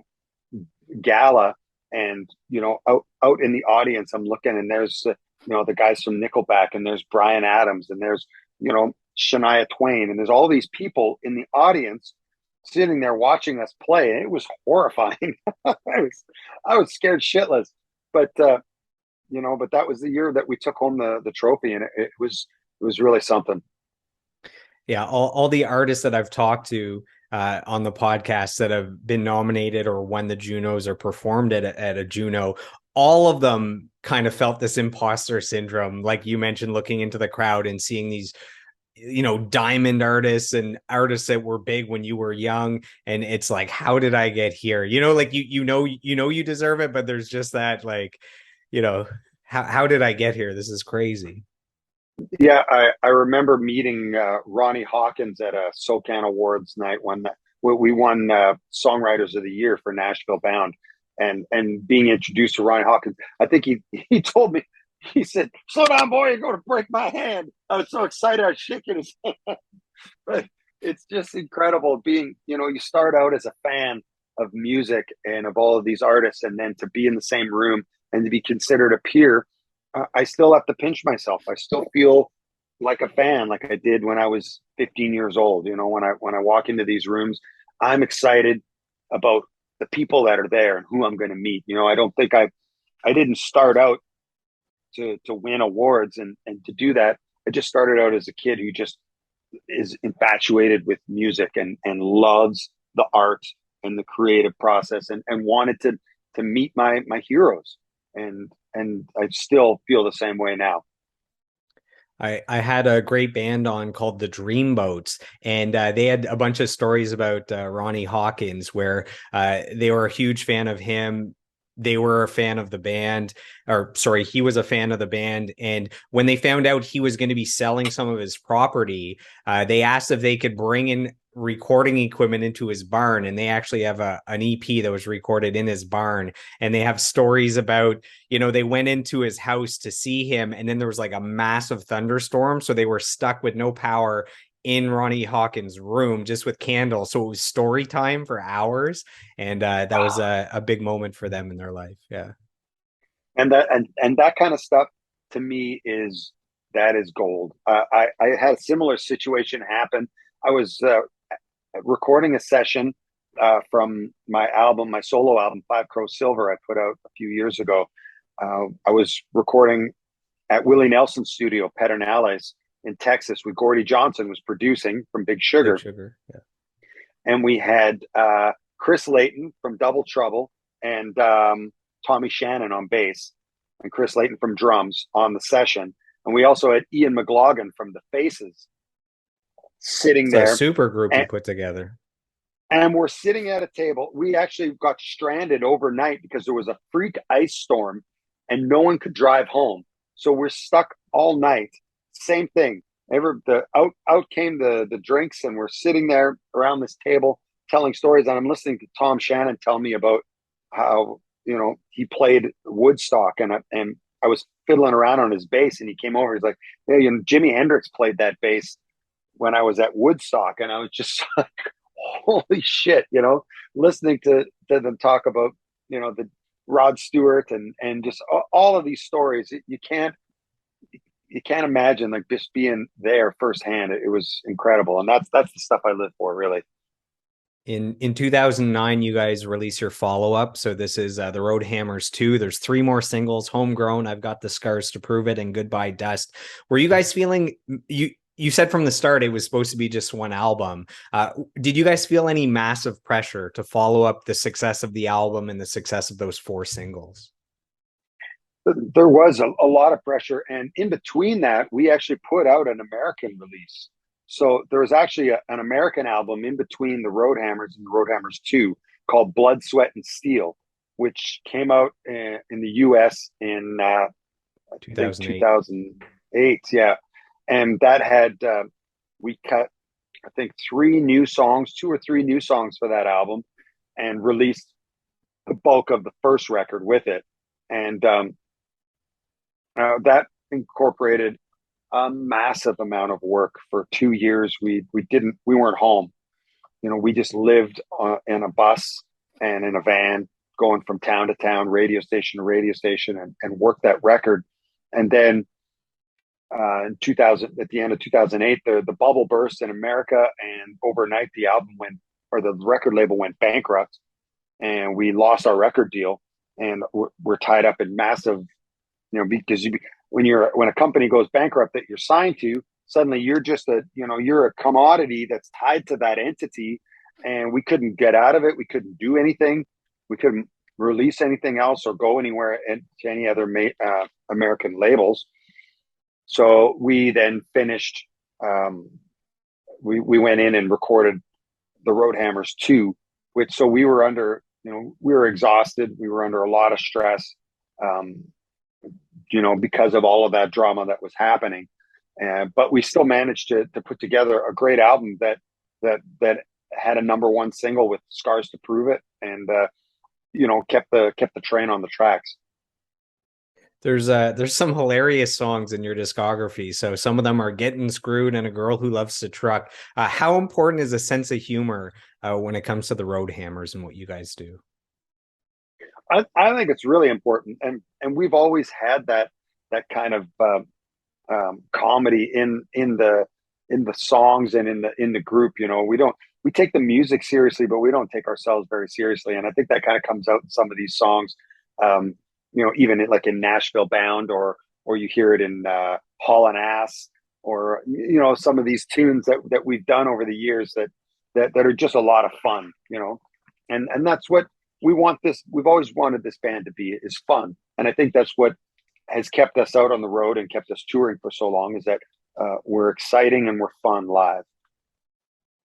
gala, and out in the audience I'm looking, and there's the guys from Nickelback, and there's Brian Adams, and there's Shania Twain, and there's all these people in the audience sitting there watching us play, and it was horrifying. I was scared shitless, but but that was the year that we took home the trophy, and it was really something.
Yeah, all the artists that I've talked to on the podcast that have been nominated or won the Junos or performed at a Juno, all of them kind of felt this imposter syndrome, like you mentioned, looking into the crowd and seeing these diamond artists and artists that were big when you were young, and it's like, how did I get here? Like you deserve it, but there's just that, like, you know how did I get here? This is crazy.
Yeah, I remember meeting Ronnie Hawkins at a SOCAN Awards night when we won Songwriters of the Year for Nashville Bound, and being introduced to Ronnie Hawkins. I think he told me, he said, "Slow down, boy, you're going to break my hand." I was so excited, I was shaking his hand. But it's just incredible being, you start out as a fan of music and of all of these artists, and then to be in the same room and to be considered a peer. I still have to pinch myself. I still feel like a fan, like I did when I was 15 years old. When I walk into these rooms, I'm excited about the people that are there and who I'm going to meet. I don't think I didn't start out to win awards and to do that. I just started out as a kid who just is infatuated with music and loves the art and the creative process, and wanted to meet my heroes. And I still feel the same way now.
I had a great band on called the Dreamboats, and they had a bunch of stories about Ronnie Hawkins, where they were a huge fan of him. They were a fan of the band, or sorry, he was a fan of the band. And when they found out he was going to be selling some of his property, they asked if they could bring in recording equipment into his barn. And they actually have an EP that was recorded in his barn. And they have stories about, they went into his house to see him, and then there was like a massive thunderstorm. So they were stuck with no power in Ronnie Hawkins' room, just with candles. So it was story time for hours, and that was
Wow.
a big moment for them in their life. Yeah,
And that kind of stuff to me is gold. I had a similar situation happen. I was recording a session from my solo album, Five Crow Silver, I put out a few years ago. I was recording at Willie Nelson's studio, Pedernales in Texas, with Gordie Johnson was producing from Big
Big
Sugar.
Sugar. Yeah,
And we had Chris Layton from Double Trouble, and Tommy Shannon on bass, and Chris Layton from drums on the session. And we also had Ian McLaughlin from the Faces sitting
it's a
there.
super group you
And,
put together.
and we're sitting at a table. We actually got stranded overnight because there was a freak ice storm and no one could drive home. So we're stuck all night. Same thing. Out came the drinks, and we're sitting there around this table telling stories. And I'm listening to Tom Shannon tell me about how he played Woodstock, and I was fiddling around on his bass, and he came over. He's like, "Hey, Jimi Hendrix played that bass when I was at Woodstock," and I was just like, "Holy shit!" Listening to them talk about the Rod Stewart and just all of these stories. You can't you can't imagine like just being there firsthand. It was incredible, and that's the stuff I live for, really.
In 2009, you guys release your follow-up. So this is the Road Hammers 2. There's three more singles: Homegrown, I've Got the Scars to Prove It, and Goodbye Dust. Were you guys feeling, you said from the start it was supposed to be just one album. Did you guys feel any massive pressure to follow up the success of the album and the success of those four singles?
There was a lot of pressure, and in between that, we actually put out an American release. So there was actually an American album in between the Road Hammers and the Road Hammers 2 called Blood, Sweat, and Steel, which came out in the US in I think
2008.
2008. Yeah, and that had we cut I think three new songs, two or three new songs for that album, and released the bulk of the first record with it. And that incorporated a massive amount of work for 2 years. We weren't home. We just lived in a bus and in a van, going from town to town, radio station to radio station, and worked that record. And then in 2000, at the end of 2008, the bubble burst in America, and overnight the album went, or the record label went bankrupt, and we lost our record deal, and we're tied up in massive, because when a company goes bankrupt that you're signed to, suddenly you're a commodity that's tied to that entity, and we couldn't get out of it. We couldn't do anything. We couldn't release anything else or go anywhere to any other American labels. So we then finished. We went in and recorded the Road Hammers 2, which, so we were under, we were exhausted. We were under a lot of stress, because of all of that drama that was happening. But we still managed to put together a great album that had a number one single with Scars to Prove It, and kept the train on the tracks.
There's some hilarious songs in your discography. So some of them are Getting Screwed and A Girl Who Loves to Truck. How important is a sense of humor when it comes to the Road Hammers and what you guys do?
I think it's really important, and we've always had that kind of comedy in the songs and in the group. We take the music seriously, but we don't take ourselves very seriously, and I think that kind of comes out in some of these songs. Even like in Nashville Bound, or you hear it in Haulin' Ass, or some of these tunes that we've done over the years that are just a lot of fun. And that's what we want. We've always wanted this band to be, is fun, and I think that's what has kept us out on the road and kept us touring for so long, is that we're exciting and we're fun live.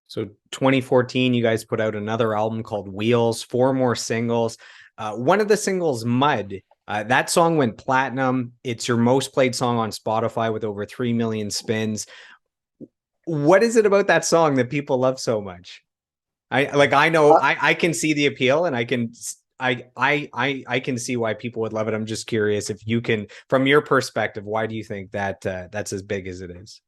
So 2014, you guys put out another album called Wheels, four more singles. One of the singles, Mud, that song went platinum. It's your most played song on Spotify with over 3 million spins. What is it about that song that people love so much? I can see the appeal, and I can see why people would love it. I'm just curious if you can, from your perspective, why do you think that that's as big as it is?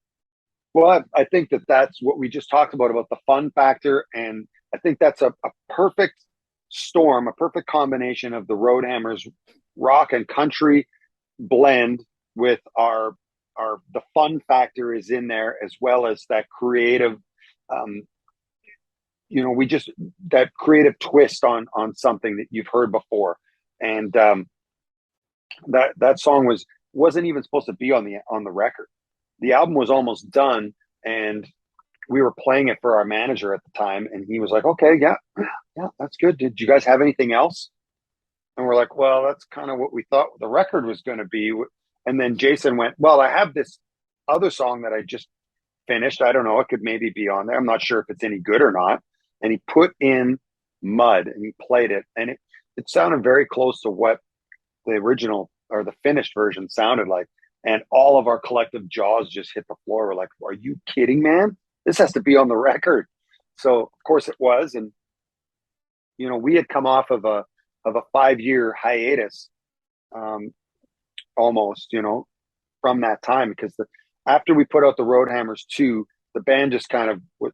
Well, I think that's what we just talked about the fun factor, and I think that's a perfect storm, a perfect combination of the Road Hammers rock and country blend with the fun factor is in there, as well as that creative, that creative twist on something that you've heard before. And that song wasn't even supposed to be on the record. The album was almost done, and we were playing it for our manager at the time, and he was like, "Okay, yeah, that's good. Did you guys have anything else?" And we're like, "Well, that's kind of what we thought the record was going to be." And then Jason went, "Well, I have this other song that I just finished. I don't know. It could maybe be on there. I'm not sure if it's any good or not." And he put in Mud, and he played it, and it sounded very close to what the original or the finished version sounded like. And all of our collective jaws just hit the floor. We're like, "Are you kidding, man? This has to be on the record." So of course it was. And we had come off of a 5-year hiatus, almost, from that time, because after we put out the Road Hammers 2, the band just kind of was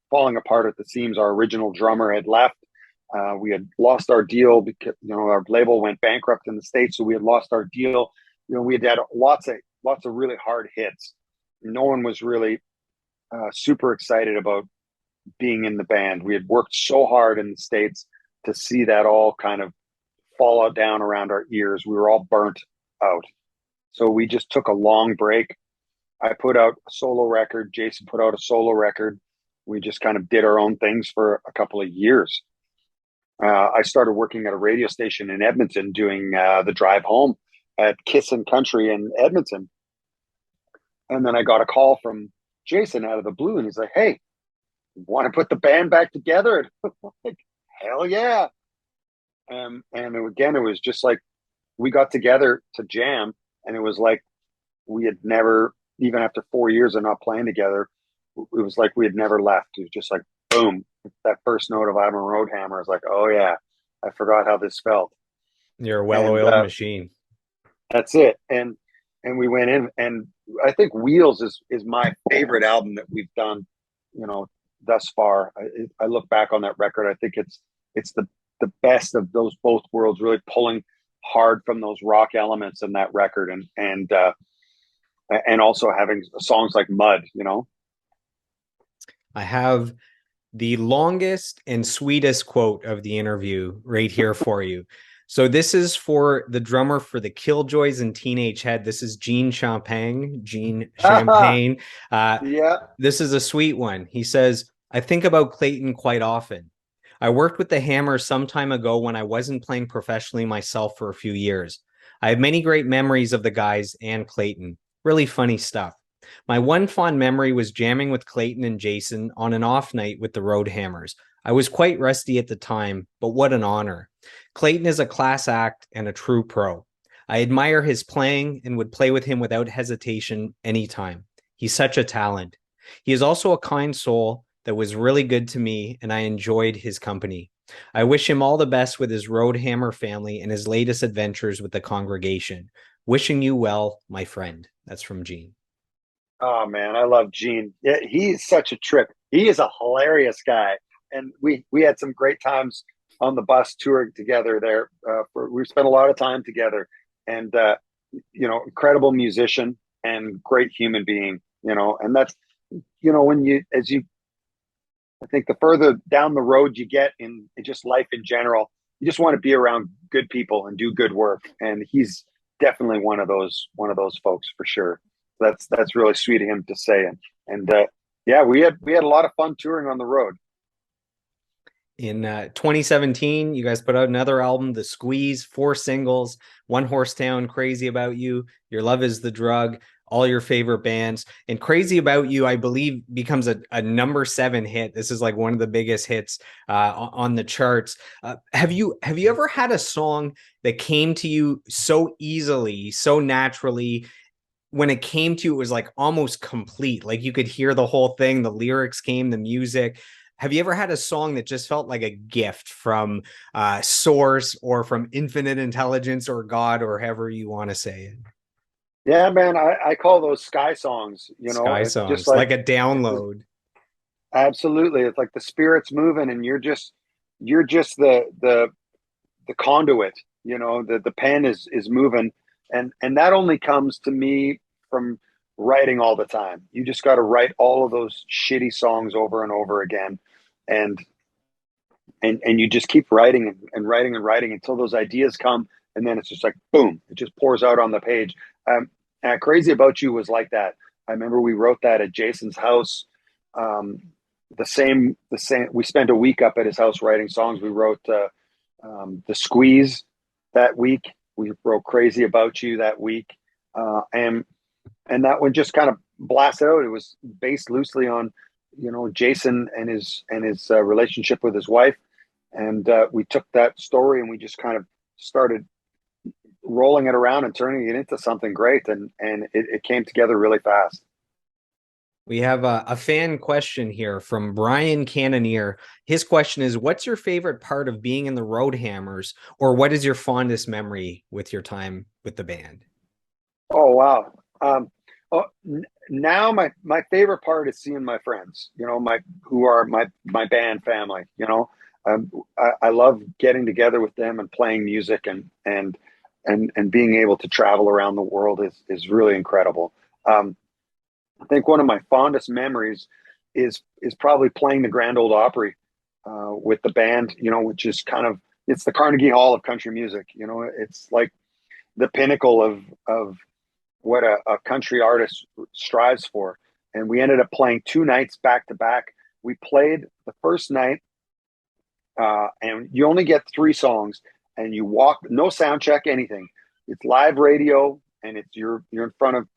falling apart at the seams. Our original drummer had left. We had lost our deal because our label went bankrupt in the States, so we had lost our deal. We had lots of lots of really hard hits. No one was really super excited about being in the band. We had worked so hard in the States to see that all kind of fall out down around our ears. We were all burnt out. So we just took a long break. I put out a solo record. Jason put out a solo record. We just kind of did our own things for a couple of years. I started working at a radio station in Edmonton doing the drive home at Kissin' Country in Edmonton. And then I got a call from Jason out of the blue, and he's like, "Hey, want to put the band back together?" And I'm like, hell yeah. And again, it was just like we got together to jam, and it was like we had never, even after 4 years of not playing together, it was like we had never left. It was just like, boom, that first note of I'm a Roadhammer. I was like, oh yeah, I forgot how this felt.
You're a
And
well-oiled machine.
that's it. And we went in, and I think Wheels is my favorite album that we've done, you know, thus far. I look back on that record. I think it's the best of those both worlds, really pulling hard from those rock elements in that record, and also having songs like Mud. You know,
I have the longest and sweetest quote of the interview right here for you. So this is for the drummer for the Killjoys and Teenage Head. This is Gene Champagne. Gene Champagne. Uh,
yeah.
this is a sweet one. He says, "I think about Clayton quite often. I worked with the Hammer some time ago when I wasn't playing professionally myself for a few years. I have many great memories of the guys and Clayton. Really funny stuff. My one fond memory was jamming with Clayton and Jason on an off night with the Roadhammers. I was quite rusty at the time, but what an honor. Clayton is a class act and a true pro. I admire his playing and would play with him without hesitation anytime. He's such a talent. He is also a kind soul that was really good to me, and I enjoyed his company. I wish him all the best with his Roadhammer family and his latest adventures with the congregation. Wishing you well, my friend." That's from Gene.
Oh man, I love Gene. Yeah, he's such a trip. He is a hilarious guy, and we had some great times on the bus touring together. There, we spent a lot of time together, and incredible musician and great human being. And that's when I think the further down the road you get in just life in general, you just want to be around good people and do good work. And he's definitely one of those folks for sure. That's really sweet of him to say. And yeah, we had a lot of fun touring on the road.
In 2017, you guys put out another album, The Squeeze, 4 singles, One Horse Town, Crazy About You, Your Love Is the Drug, all your favorite bands. And Crazy About You, I believe, becomes a number 7 hit. This is like one of the biggest hits on the charts. Have you ever had a song that came to you so easily, so naturally? When it came to you, it was like almost complete. Like you could hear the whole thing, the lyrics came, the music. Have you ever had a song that just felt like a gift from source or from infinite intelligence or God or however you want to say it?
Yeah, man, I call those sky songs.
Sky
It's just
songs,
like
like a
it's
download.
absolutely. It's like the spirit's moving, and you're just the conduit. The pen is moving, and that only comes to me from writing all the time. You just got to write all of those shitty songs over and over again, and and you just keep writing and writing and writing until those ideas come, and then it's just like boom, it just pours out on the page. Crazy About You was like that. I remember we wrote that at Jason's house. um, the same we spent a week up at his house writing songs. We wrote the Squeeze that week. We wrote Crazy About You that week. And that one just kind of blasted out. It was based loosely on Jason and his relationship with his wife. And we took that story and we just kind of started rolling it around and turning it into something great. And it came together really fast.
We have a fan question here from Brian Cannoneer. His question is, what's your favorite part of being in the Roadhammers, or what is your fondest memory with your time with the band?
Oh wow. Now my favorite part is seeing my friends, my who are my band family. I love getting together with them and playing music, and and being able to travel around the world is really incredible. Um, I think one of my fondest memories is probably playing the Grand Ole Opry with the band, which is kind of it's the Carnegie Hall of country music. It's like the pinnacle of what a country artist strives for. And we ended up playing 2 nights back to back. We played the first night, and you only get 3 songs, and you walk, no sound check, anything. It's live radio, and you're in front of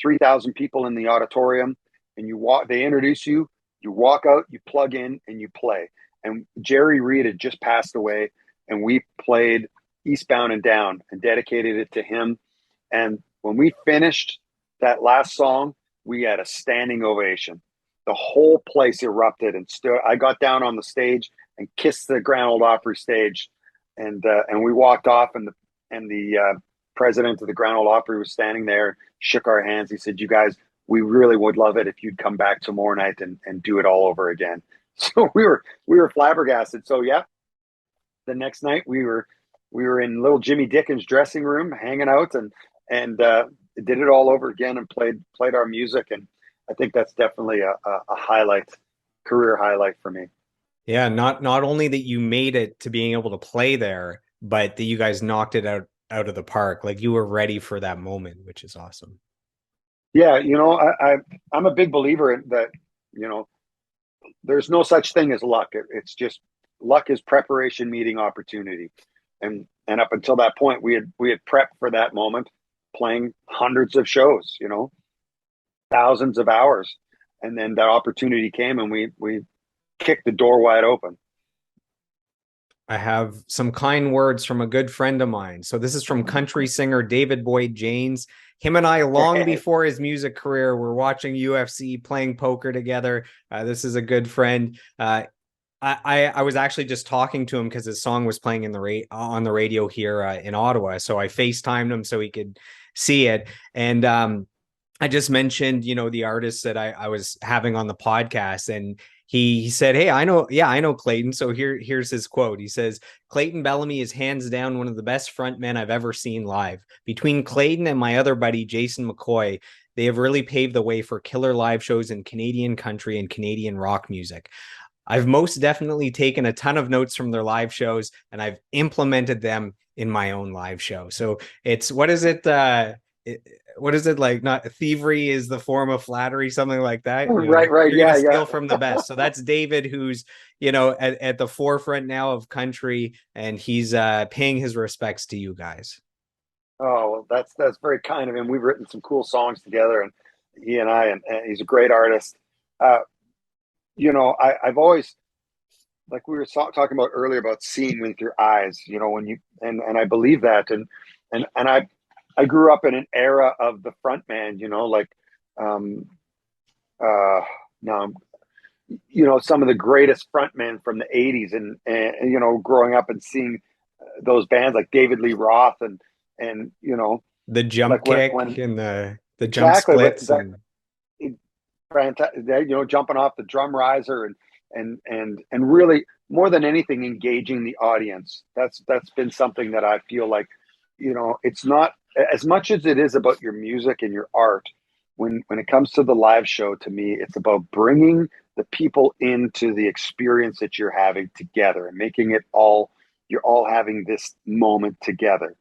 3,000 people in the auditorium, and you walk. They introduce you. You walk out, you plug in, and you play. And Jerry Reed had just passed away, and we played Eastbound and Down and dedicated it to him. And when we finished that last song, we had a standing ovation. The whole place erupted and stood. I got down on the stage and kissed the Grand Ole Opry stage, and we walked off, and the president of the Grand Ole Opry was standing there, shook our hands. He said, "You guys, we really would love it if you'd come back tomorrow night and do it all over again." So we were flabbergasted. So yeah, the next night we were in little Jimmy Dickens' dressing room hanging out and did it all over again and played our music. And I think that's definitely a highlight, career highlight for me.
Yeah, not only that you made it to being able to play there, but that you guys knocked it out of the park. Like you were ready for that moment, which is awesome.
Yeah, I'm a big believer in that. You know, there's no such thing as luck. It's just luck is preparation meeting opportunity. And up until that point, we had prepped for that moment, playing hundreds of shows, thousands of hours, and then that opportunity came, and we kicked the door wide open.
I have some kind words from a good friend of mine. So this is from country singer David Boyd James. Him and I, long before his music career, were watching UFC, playing poker together. This is a good friend. I was actually just talking to him because his song was playing on the radio here in Ottawa. So I FaceTimed him so he could see it. And I just mentioned, the artists that I was having on the podcast, and he said, "Hey, I know Clayton." So here's his quote. He says, "Clayton Bellamy is hands down one of the best frontmen I've ever seen live. Between Clayton and my other buddy, Jason McCoy, they have really paved the way for killer live shows in Canadian country and Canadian rock music. I've most definitely taken a ton of notes from their live shows, and I've implemented them in my own live show." So it's, what is it? What is it like? Not thievery is the form of flattery, something like that.
Right, right,
You're gonna
yeah, yeah.
steal from the best. So that's David, who's at the forefront now of country, and he's paying his respects to you guys.
Oh, well, that's very kind of him. We've written some cool songs together, and he and I, and he's a great artist. Uh, I've always, like we were talking about earlier, about seeing with your eyes. When you and I believe that, and I grew up in an era of the front man. Like um, now some of the greatest frontmen from the '80s, and growing up and seeing those bands like David Lee Roth and
The jump
like when
kick
when
and the jump
exactly, but
splits, and
fantastic, jumping off the drum riser and really more than anything engaging the audience. That's been something that I feel like it's not as much as it is about your music and your art. When it comes to the live show, to me, it's about bringing the people into the experience that you're having together and making it all, you're all having this moment together.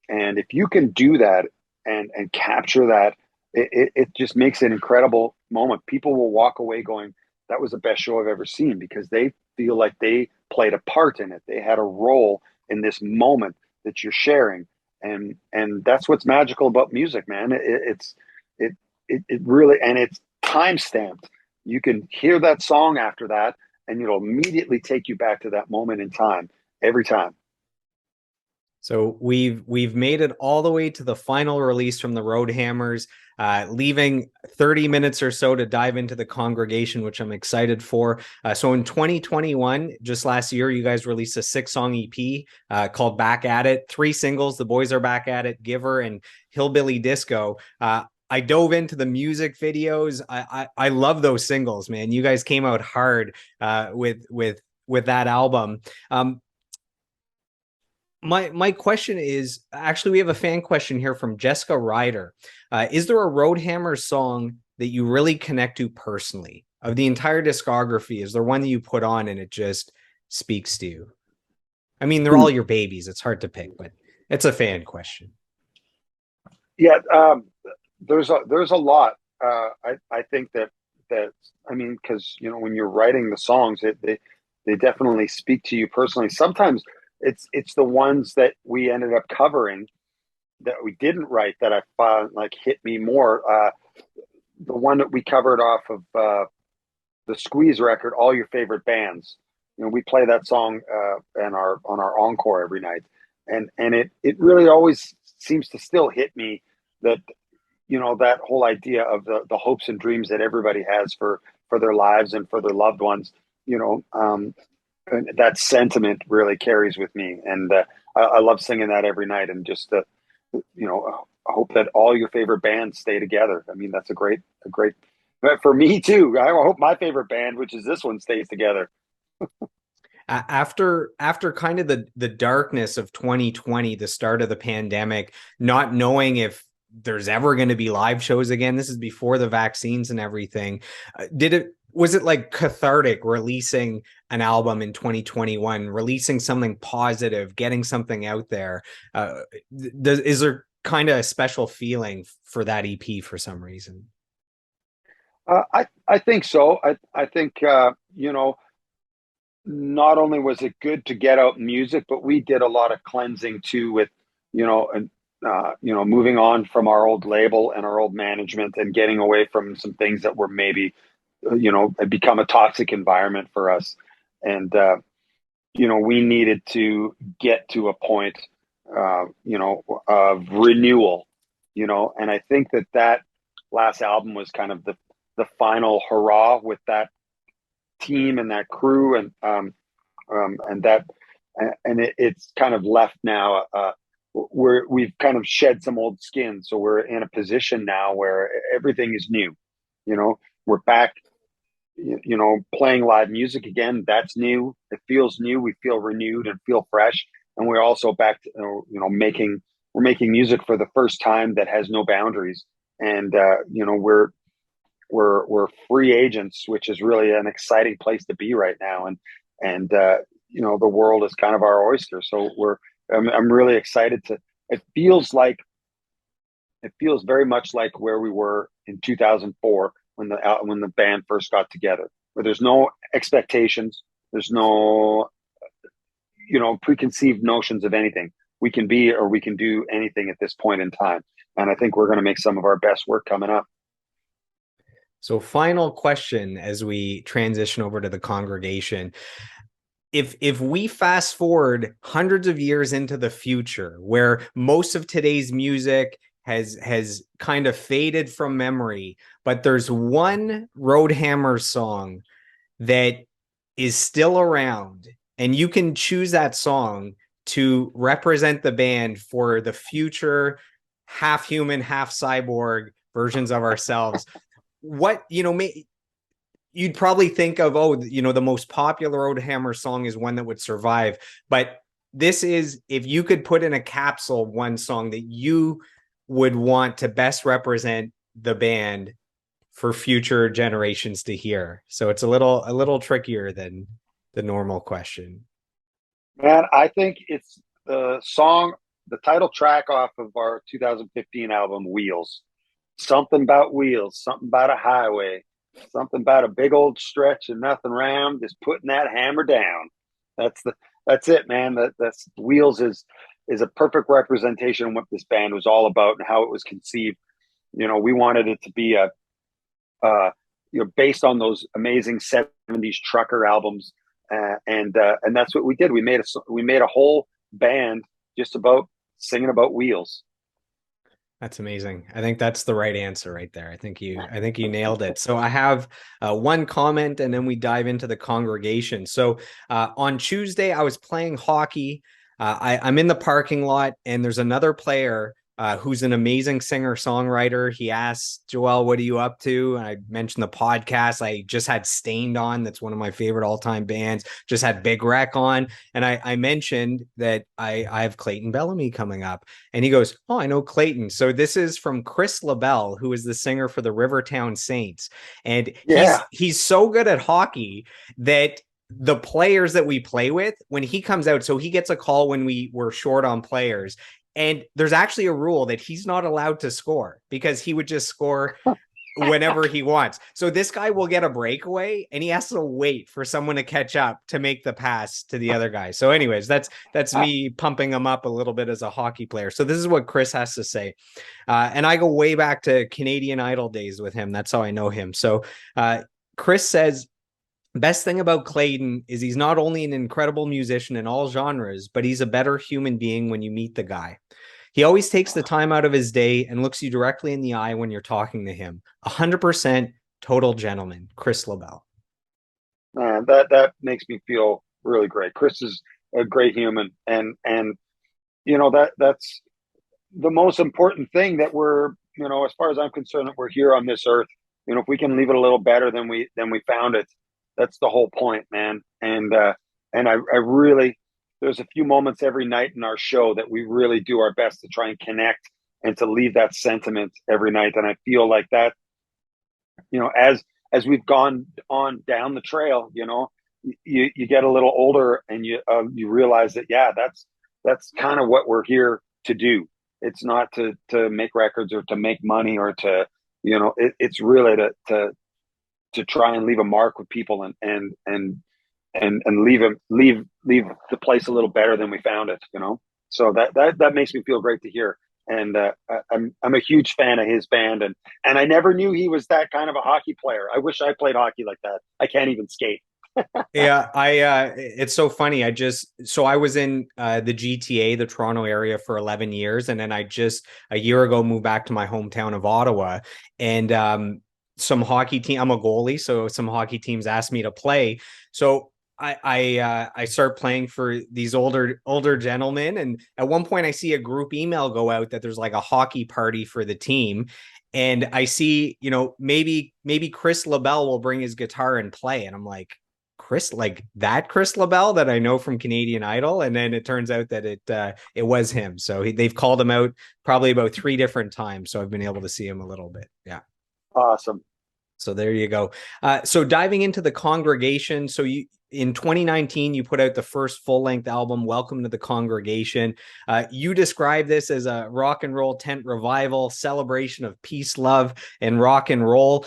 And if you can do that and capture that, it just makes an incredible moment. People will walk away going, "That was the best show I've ever seen," because they feel like they played a part in it. They had a role in this moment that you're sharing. And that's what's magical about music, man. It really, and it's time stamped. You can hear that song after that, and it'll immediately take you back to that moment in time every time.
so we've made it all the way to the final release from the Roadhammers, leaving 30 minutes or so to dive into the congregation, which I'm excited for. So in 2021, just last year, you guys released a 6-song EP called Back at It. 3 singles, The Boys Are Back at It, Giver, and Hillbilly Disco. I dove into the music videos. I love those singles, man. You guys came out hard with that album. Um, My question is actually, we have a fan question here from Jessica Ryder. Is there a Roadhammer song that you really connect to personally of the entire discography? Is there one that you put on and it just speaks to you? I mean, they're
Hmm.
all your babies. It's hard to pick, but it's a fan question.
Yeah, there's a lot. I think that I mean, because when you're writing the songs, they definitely speak to you personally. Sometimes it's the ones that we ended up covering that we didn't write that I found like hit me more. The one that we covered off of the Squeeze record, "All Your Favorite Bands." We play that song and our on our encore every night, and it really always seems to still hit me that that whole idea of the hopes and dreams that everybody has for their lives and for their loved ones. You know, and that sentiment really carries with me, and I love singing that every night, and just I hope that all your favorite bands stay together. I mean, that's a great for me too. I hope my favorite band, which is this one, stays together.
After kind of the darkness of 2020, the start of the pandemic, not knowing if there's ever going to be live shows again. This is before the vaccines and everything. Did it was it like cathartic releasing an album in 2021, releasing something positive, getting something out there? Is there kind of a special feeling for that EP for some reason?
I think so. I think not only was it good to get out music, but we did a lot of cleansing too with, and moving on from our old label and our old management and getting away from some things that were maybe, had become a toxic environment for us. And, we needed to get to a point, of renewal, and I think that last album was kind of the final hurrah with that team and that crew and that and it's kind of left now we've kind of shed some old skin, so we're in a position now where everything is new. We're back, playing live music again. That's new. It feels new. We feel renewed and feel fresh, and we're also back to making we're making music for the first time that has no boundaries. And we're free agents, which is really an exciting place to be right now. And the world is kind of our oyster. So I'm really excited to. It feels like it feels very much like where we were in 2004 when the band first got together, where there's no expectations, there's no preconceived notions of anything. We can be or we can do anything at this point in time, and I think we're going to make some of our best work coming up.
So, final question as we transition over to the congregation. If we fast forward hundreds of years into the future, where most of today's music has kind of faded from memory, but there's one Roadhammer song that is still around, and you can choose that song to represent the band for the future half human, half cyborg versions of ourselves. What you'd probably think of, the most popular Roadhammer song is one that would survive, but this is, if you could put in a capsule one song that you would want to best represent the band for future generations to hear. So it's a little trickier than the normal question.
Man, I think it's the title track off of our 2015 album, Wheels. Something about wheels, something about a highway, something about a big old stretch and nothing round, just putting that hammer down. That's the that's it, man. That's Wheels is a perfect representation of what this band was all about and how it was conceived. We wanted it to be based on those amazing 70s trucker albums, and that's what we did. We made a whole band just about singing about wheels.
That's amazing. I think that's the right answer right there. I think you nailed it. So I have one comment, and then we dive into the congregation. So on Tuesday, I was playing hockey. I'm in the parking lot, and there's another player who's an amazing singer-songwriter. He asked, Joel, what are you up to? And I mentioned the podcast. I just had Stained on. That's one of my favorite all-time bands. Just had Big Wreck on. And I mentioned that I have Clayton Bellamy coming up. And he goes, oh, I know Clayton. So this is from Chris LaBelle, who is the singer for the Rivertown Saints. And
Yeah.
he's so good at hockey that the players that we play with, when he comes out, so he gets a call when we were short on players, and there's actually a rule that he's not allowed to score because he would just score whenever he wants. So this guy will get a breakaway and he has to wait for someone to catch up to make the pass to the other guy. So anyways, that's me pumping him up a little bit as a hockey player. So this is what Chris has to say. And I go way back to Canadian Idol days with him. That's how I know him. So Chris says, best thing about Clayton is he's not only an incredible musician in all genres, but he's a better human being when you meet the guy. He always takes the time out of his day and looks you directly in the eye when you're talking to him. 100% total gentleman, Chris LaBelle.
Man, that makes me feel really great. Chris is a great human, and that's the most important thing, that we're, as far as I'm concerned, that we're here on this earth. If we can leave it a little better than we found it, that's the whole point, man. And I really, there's a few moments every night in our show that we really do our best to try and connect and to leave that sentiment every night. And I feel like that, as we've gone on down the trail, you get a little older, and you realize that, yeah, that's kind of what we're here to do. It's not to make records or to make money or to, it's really to try and leave a mark with people, and leave the place a little better than we found it. So that makes me feel great to hear. And I'm a huge fan of his band, and I never knew he was that kind of a hockey player. I wish I played hockey like that. I can't even skate.
Yeah, it's so funny. I was in the GTA, the Toronto area, for 11 years, and then I just a year ago moved back to my hometown of Ottawa, and some hockey team, I'm a goalie, so some hockey teams asked me to play. So I start playing for these older gentlemen, and at one point I see a group email go out that there's like a hockey party for the team, and I see, maybe Chris LaBelle will bring his guitar and play, and I'm like, Chris, like that Chris LaBelle that I know from Canadian Idol, and then it turns out that it was him. So they've called him out probably about 3 different times, so I've been able to see him a little bit. Yeah.
Awesome.
So there you go. So diving into the Congregation. So in 2019, you put out the first full-length album, Welcome to the Congregation. You describe this as a rock and roll tent revival, celebration of peace, love, and rock and roll.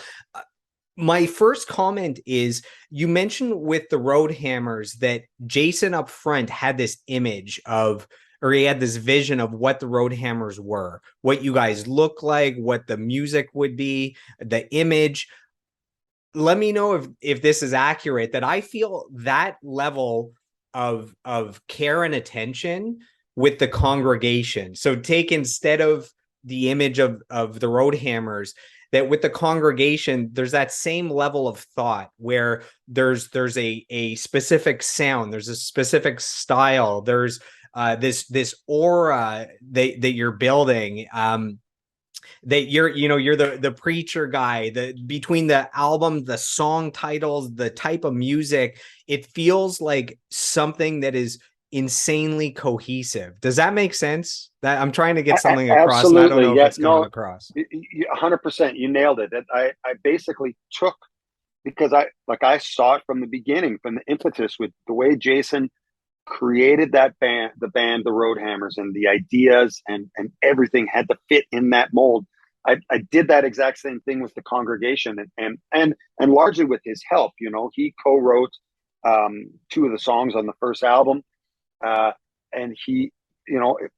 My first comment is, you mentioned with the Roadhammers that Jason up front had this image of, or he had this vision of what the Roadhammers were, what you guys look like, what the music would be, the image. Let me know if this is accurate, that I feel that level of care and attention with the Congregation. So take, instead of the image of the Roadhammers, that with the Congregation, there's that same level of thought where there's a specific sound, there's a specific style, there's this aura that you're building. That you're the preacher guy, between the album, the song titles, the type of music, it feels like something that is insanely cohesive. Does that make sense? That I'm trying to get something across, and I don't
Absolutely.
know if
Yeah.
it's coming
No,
across.
100%. You nailed it. I basically took, because I saw it from the beginning, from the impetus, with the way Jason created that band, the Roadhammers, and the ideas and everything had to fit in that mold. I did that exact same thing with the Congregation, and largely with his help. He co-wrote 2 of the songs on the first album, and he,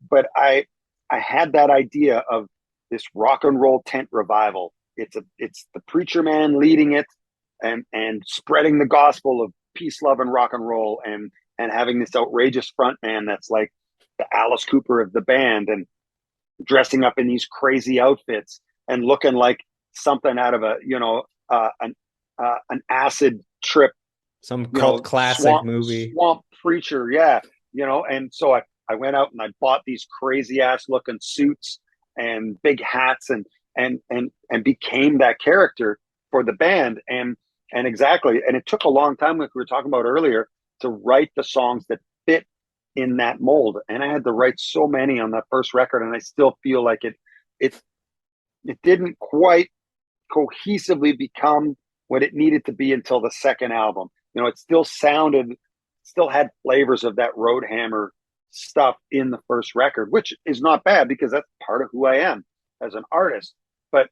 but I had that idea of this rock and roll tent revival. It's the preacher man leading it, and spreading the gospel of peace, love, and rock and roll, and having this outrageous front man that's like the Alice Cooper of the band, and dressing up in these crazy outfits and looking like something out of an acid trip,
Some cult classic movie.
swamp preacher. Yeah. And so I went out and I bought these crazy ass looking suits, and big hats and became that character for the band. And exactly, and it took a long time, like we were talking about earlier, to write the songs that fit in that mold. And I had to write so many on that first record, and I still feel like it it didn't quite cohesively become what it needed to be until the second album. It still sounded, still had flavors of that Roadhammer stuff in the first record, which is not bad because that's part of who I am as an artist. But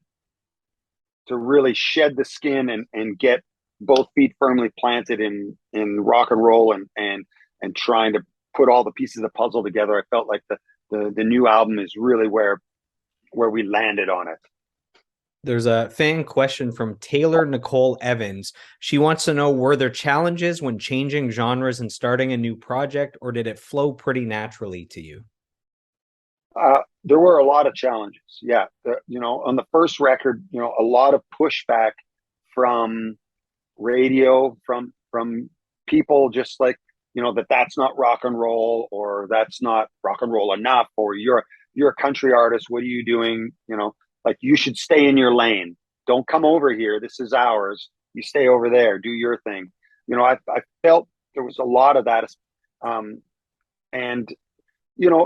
to really shed the skin and get both feet firmly planted in rock and roll and trying to put all the pieces of the puzzle together, I felt like the new album is really where we landed on it.
There's a fan question from Taylor Nicole Evans. She wants to know, were there challenges when changing genres and starting a new project, or did it flow pretty naturally to you?
There were a lot of challenges. Yeah. On the first record, a lot of pushback from radio, from people just like, that's not rock and roll, or that's not rock and roll enough, or you're a country artist. What are you doing? Like, you should stay in your lane. Don't come over here. This is ours. You stay over there. Do your thing. I felt there was a lot of that. And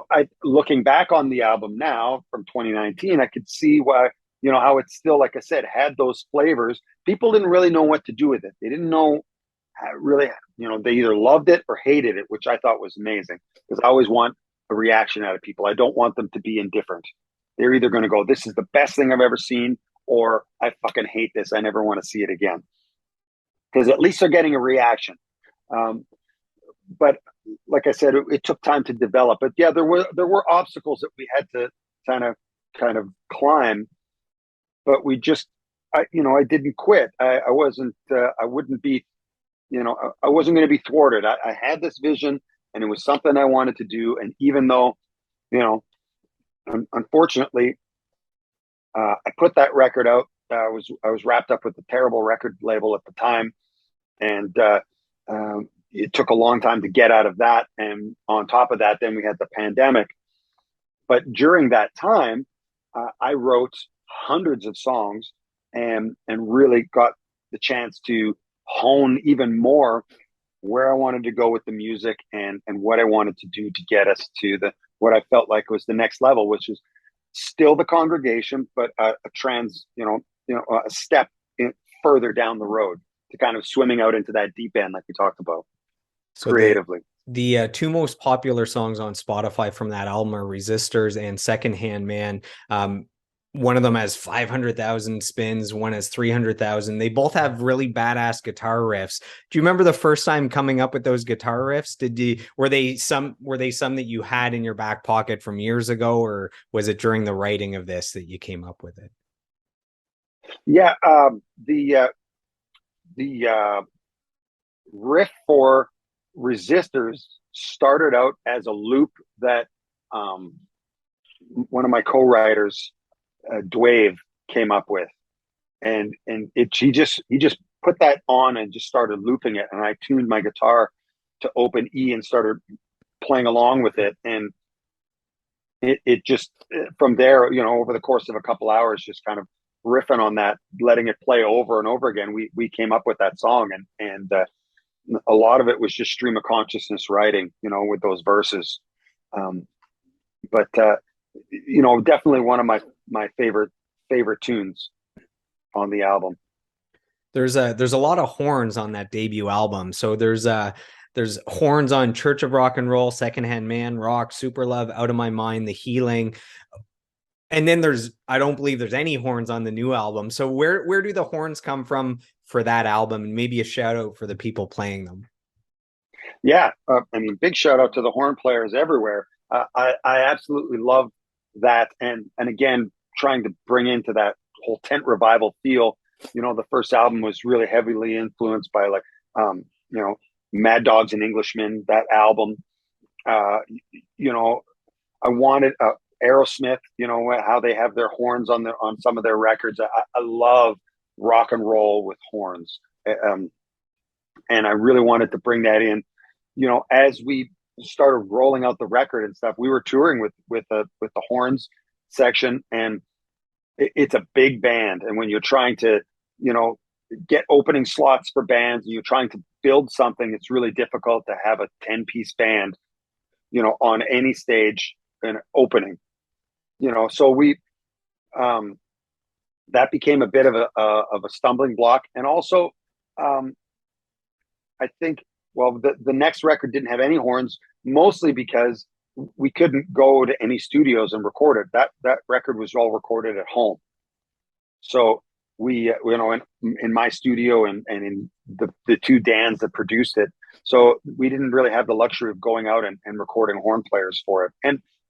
I looking back on the album now from 2019, I could see why, how it's still, like I said, had those flavors. People didn't really know what to do with it. They didn't know how, really, they either loved it or hated it, which I thought was amazing, because I always want a reaction out of people. I don't want them to be indifferent. They're either going to go, this is the best thing I've ever seen, or I fucking hate this. I never want to see it again. Because at least they're getting a reaction. But like I said, it took time to develop. But yeah, there were obstacles that we had to kind of climb. But we just, I didn't quit. I wasn't. I wouldn't be. I wasn't going to be thwarted. I had this vision, and it was something I wanted to do. And even though, unfortunately, I put that record out. I was wrapped up with a terrible record label at the time, and it took a long time to get out of that. And on top of that, then we had the pandemic. But during that time, I wrote hundreds of songs and really got the chance to hone even more where I wanted to go with the music and what I wanted to do to get us to the what I felt like was the next level, which is still the congregation, but a step further down the road to kind of swimming out into that deep end, like we talked about,
So
creatively.
the two most popular songs on Spotify from that album are Resistors and Secondhand Man. One of them has 500,000 spins, one has 300,000. They both have really badass guitar riffs. Do you remember the first time coming up with those guitar riffs? Were they some that you had in your back pocket from years ago, or was it during the writing of this that you came up with it?
Yeah, the riff for Resistors started out as a loop that one of my co-writers, Dwave, came up with, and he just put that on and just started looping it, and I tuned my guitar to open E and started playing along with it, and it just from there, over the course of a couple hours, just kind of riffing on that, letting it play over and over again, we came up with that song, and a lot of it was just stream of consciousness writing, with those verses. Um, but definitely one of my favorite tunes on the album.
There's a lot of horns on that debut album. So there's horns on Church of Rock and Roll, Secondhand Man, Rock, Super Love, Out of My Mind, The Healing. And then I don't believe there's any horns on the new album. So where do the horns come from for that album? And maybe a shout out for the people playing them.
Yeah, big shout out to the horn players everywhere. I absolutely love that, and again, trying to bring into that whole tent revival feel. The first album was really heavily influenced by, like, Mad Dogs and Englishmen. That album, uh, I wanted Aerosmith. How they have their horns on some of their records. I love rock and roll with horns, and I really wanted to bring that in. As we started rolling out the record and stuff, we were touring with the horns section, and it's a big band. And when you're trying to, you know, get opening slots for bands, and you're trying to build something, it's really difficult to have a 10-piece band, you know, on any stage and opening. You know, so we um, that became a bit of a stumbling block, and also um, I think, well, the next record didn't have any horns, mostly because we couldn't go to any studios and record it. That record was all recorded at home. So we, you know, in my studio, and in the two Dans that produced it. So we didn't really have the luxury of going out and recording horn players for it.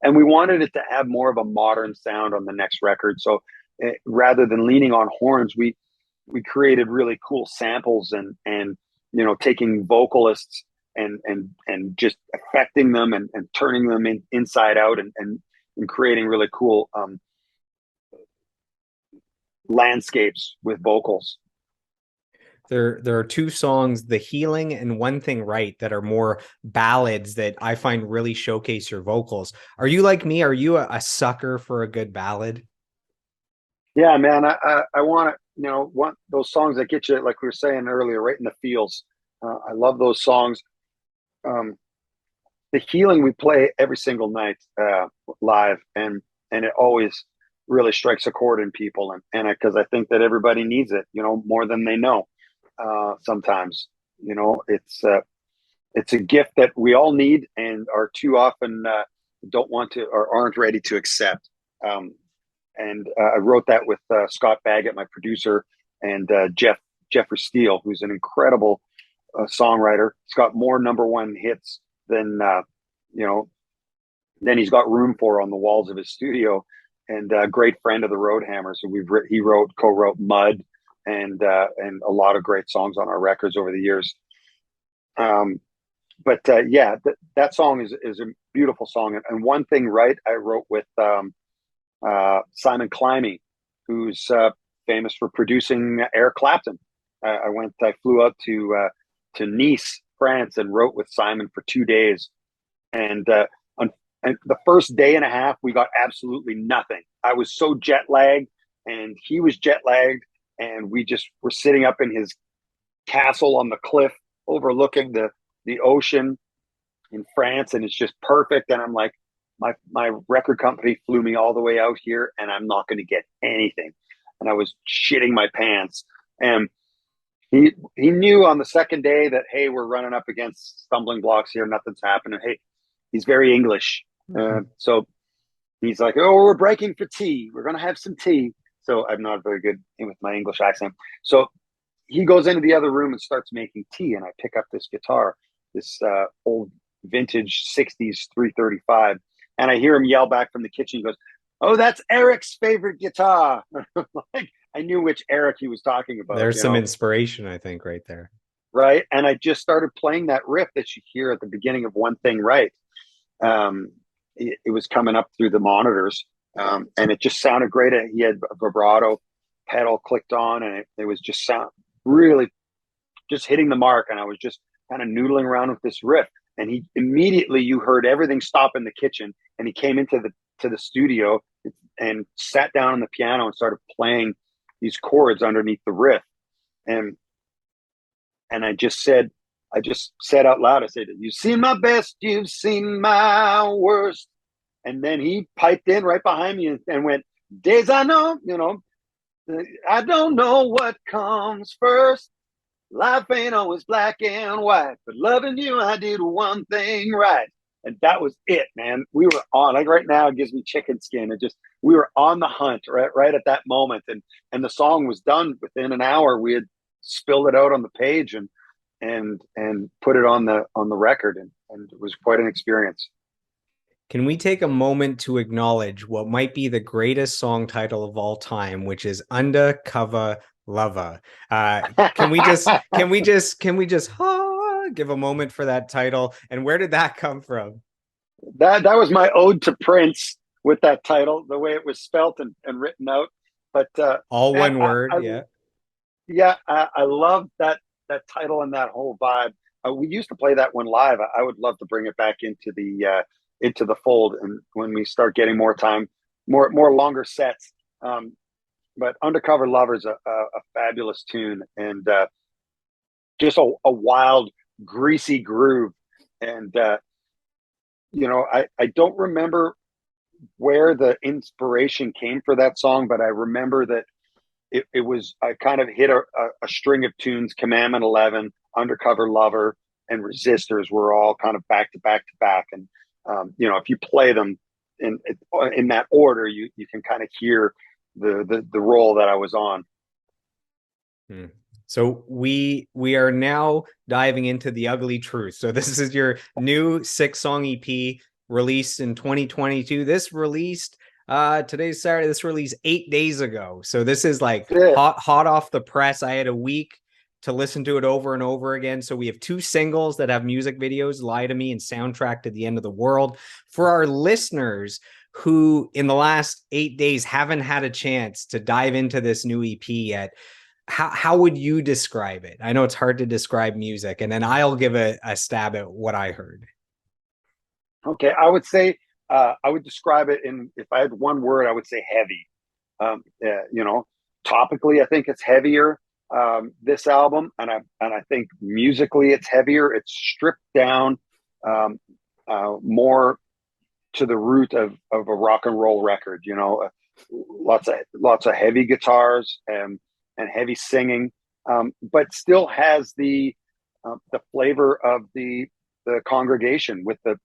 And we wanted it to have more of a modern sound on the next record. So rather than leaning on horns, we created really cool samples, and you know, taking vocalists and just affecting them, and turning them inside out, and creating really cool landscapes with vocals.
There are two songs, The Healing and One Thing Right, that are more ballads that I find really showcase your vocals. Are you like me? Are you a sucker for a good ballad?
Yeah, man, I want to, you know, want those songs that get you, like we were saying earlier, right in the feels. I love those songs. Um, the Healing we play every single night live, and it always really strikes a chord in people, and because I think that everybody needs it, you know, more than they know. Sometimes, you know, it's a gift that we all need, and are too often don't want to, or aren't ready to accept. And I wrote that with Scott Baggett, my producer, and Jeffrey Steele, who's an incredible songwriter. He's got more number one hits than you know than he's got room for on the walls of his studio. And a great friend of the Roadhammers. So he co-wrote Mud, and a lot of great songs on our records over the years. Um, but yeah, that song is a beautiful song. And One Thing Right, I wrote with Simon Climie, who's famous for producing Eric Clapton. I flew out to Nice, France, and wrote with Simon for 2 days. And and the first day and a half, we got absolutely nothing. I was so jet lagged, and he was jet lagged, and we just were sitting up in his castle on the cliff, overlooking the ocean in France, and it's just perfect. And I'm like, my record company flew me all the way out here, and I'm not going to get anything. And I was shitting my pants. And he knew on the second day that, hey, we're running up against stumbling blocks here. Nothing's happening. Hey, he's very English, so he's like, oh, we're breaking for tea. We're going to have some tea. So I'm not very good with my English accent. So he goes into the other room and starts making tea, and I pick up this guitar, this old vintage 60s 335, and I hear him yell back from the kitchen. He goes, oh, that's Eric's favorite guitar. Like, I knew which Eric he was talking about.
There's some inspiration, I think, right there.
Right. And I just started playing that riff that you hear at the beginning of One Thing Right. It was coming up through the monitors, and it just sounded great. He had a vibrato pedal clicked on, and it was just sound really just hitting the mark. And I was just kind of noodling around with this riff, and he immediately, you heard everything stop in the kitchen, and he came into the studio and sat down on the piano and started playing these chords underneath the riff. And I just said out loud, I said, you've seen my best, you've seen my worst. And then he piped in right behind me and went, days I know, you know, I don't know what comes first. Life ain't always black and white, but loving you, I did one thing right. And that was it, man. We were on, like, right now, it gives me chicken skin. We were on the hunt right at that moment. And the song was done within an hour. We had spilled it out on the page and put it on the record. And it was quite an experience.
Can we take a moment to acknowledge what might be the greatest song title of all time, which is Undercover Lover? Can we just give a moment for that title? And where did that come from?
That was my ode to Prince, with that title, the way it was spelt and written out. But
all
man,
one word, yeah.
Yeah, I love that title and that whole vibe. We used to play that one live. I would love to bring it back into the fold, and when we start getting more time more longer sets. But Undercover Lover is a fabulous tune, and just a wild, greasy groove. And I don't remember where the inspiration came for that song, but I remember that it was, I kind of hit a string of tunes. Commandment 11, Undercover Lover, and Resistors were all kind of back to back to back. And if you play them in that order, you can kind of hear the role that I was on.
Hmm. So we are now diving into the ugly truth. So this is your new 6-song EP released in 2022. This released today's Saturday. This released 8 days ago. So this is like
Yeah.
hot off the press. I had a week to listen to it over and over again. So we have 2 singles that have music videos, Lie to Me and Soundtrack to the End of the World. For our listeners who in the last 8 days haven't had a chance to dive into this new EP yet, how would you describe it? I know it's hard to describe music, and then I'll give a stab at what I heard.
Okay, I would say I would describe it in, if I had one word, I would say heavy. Topically, I think it's heavier, this album, and I think musically it's heavier. It's stripped down, more to the root of a rock and roll record. Lots of heavy guitars and heavy singing, but still has the flavor of the congregation with the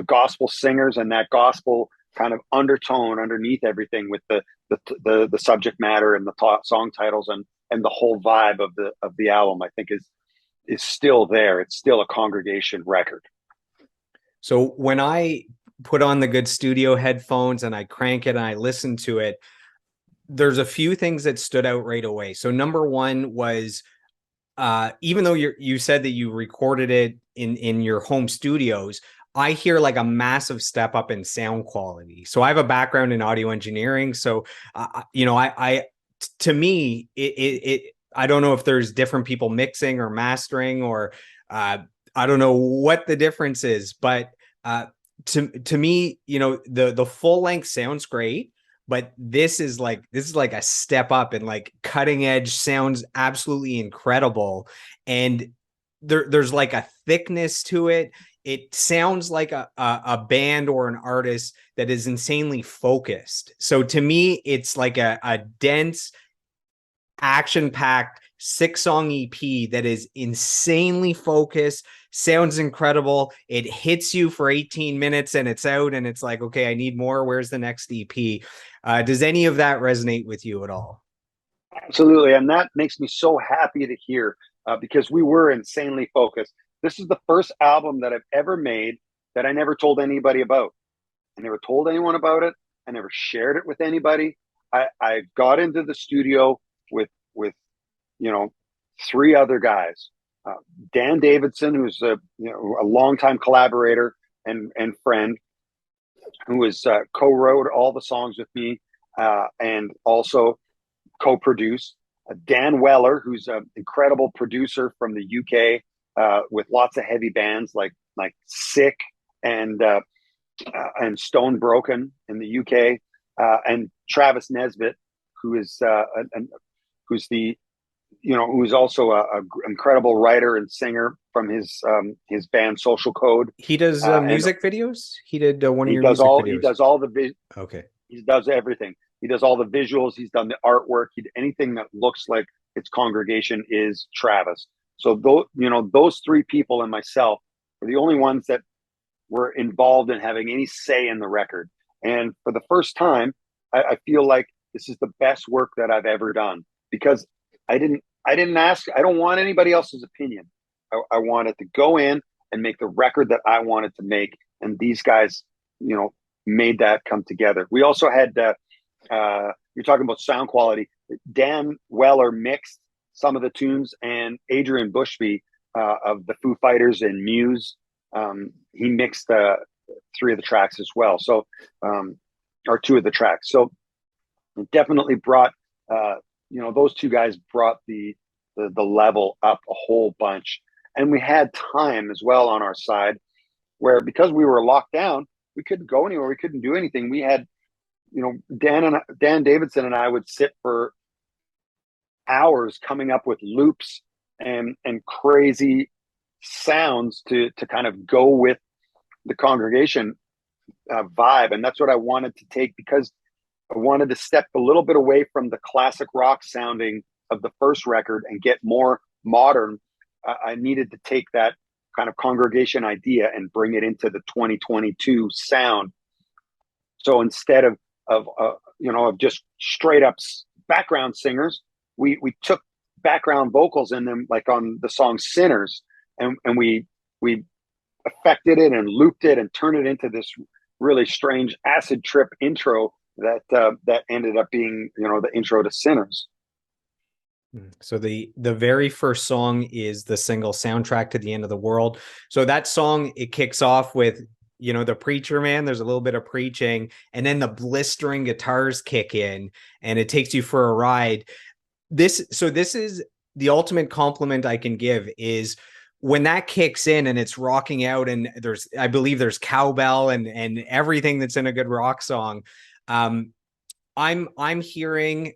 gospel singers and that gospel kind of undertone underneath everything, with the subject matter and the song titles and the whole vibe of the album. I think is still there. It's still a congregation record.
So when I put on the good studio headphones and I crank it and I listen to it, there's a few things that stood out right away. So number one was, even though you said that you recorded it in your home studios, I hear like a massive step up in sound quality. So I have a background in audio engineering. So, I to me, I don't know if there's different people mixing or mastering, or I don't know what the difference is, but to me, the full length sounds great, but this is like a step up, and like cutting edge sounds absolutely incredible. And there's like a thickness to it. It sounds like a band or an artist that is insanely focused. So to me, it's like a dense, action-packed 6-song EP that is insanely focused, sounds incredible. It hits you for 18 minutes and it's out, and it's like, okay, I need more. Where's the next EP? Does any of that resonate with you at all?
Absolutely, and that makes me so happy to hear, because we were insanely focused. This is the first album that I've ever made that I never told anybody about. I never told anyone about it. I never shared it with anybody. I got into the studio with 3 other guys. Uh, Dan Davidson, who's a longtime collaborator and friend, who was co-wrote all the songs with me, and also co-produced. Dan Weller, who's an incredible producer from the UK, with lots of heavy bands like Sick and Stone Broken in the UK, and Travis Nesbitt, who is who's the who's also a incredible writer and singer from his band Social Code.
He does
And
music videos. He did one of your music
he
videos.
does all the
Okay.
he does everything. He does all the visuals. He's done the artwork. Anything that looks like its congregation is Travis. So those 3 people and myself were the only ones that were involved in having any say in the record. And for the first time, I feel like this is the best work that I've ever done, because I didn't ask. I don't want anybody else's opinion. I wanted to go in and make the record that I wanted to make, and these guys, made that come together. We also had you're talking about sound quality. Dan Weller mixed some of the tunes, and Adrian Bushby, of the Foo Fighters and Muse, he mixed 3 of the tracks as well. So, or 2 of the tracks. So, it definitely brought, those 2 guys brought the level up a whole bunch. And we had time as well on our side, where, because we were locked down, we couldn't go anywhere. We couldn't do anything. We had, Dan Davidson and I would sit for hours coming up with loops and crazy sounds to kind of go with the congregation vibe. And that's what I wanted to take, because I wanted to step a little bit away from the classic rock sounding of the first record and get more modern. I needed to take that kind of congregation idea and bring it into the 2022 sound. So instead of just straight up background singers, we took background vocals in them, like on the song Sinners, and we affected it and looped it and turned it into this really strange acid trip intro that ended up being, the intro to Sinners.
So the very first song is the single Soundtrack to the End of the World. So that song, it kicks off with, the preacher man, there's a little bit of preaching, and then the blistering guitars kick in and it takes you for a ride. This is the ultimate compliment I can give, is when that kicks in and it's rocking out, and I believe there's cowbell and everything that's in a good rock song. I'm hearing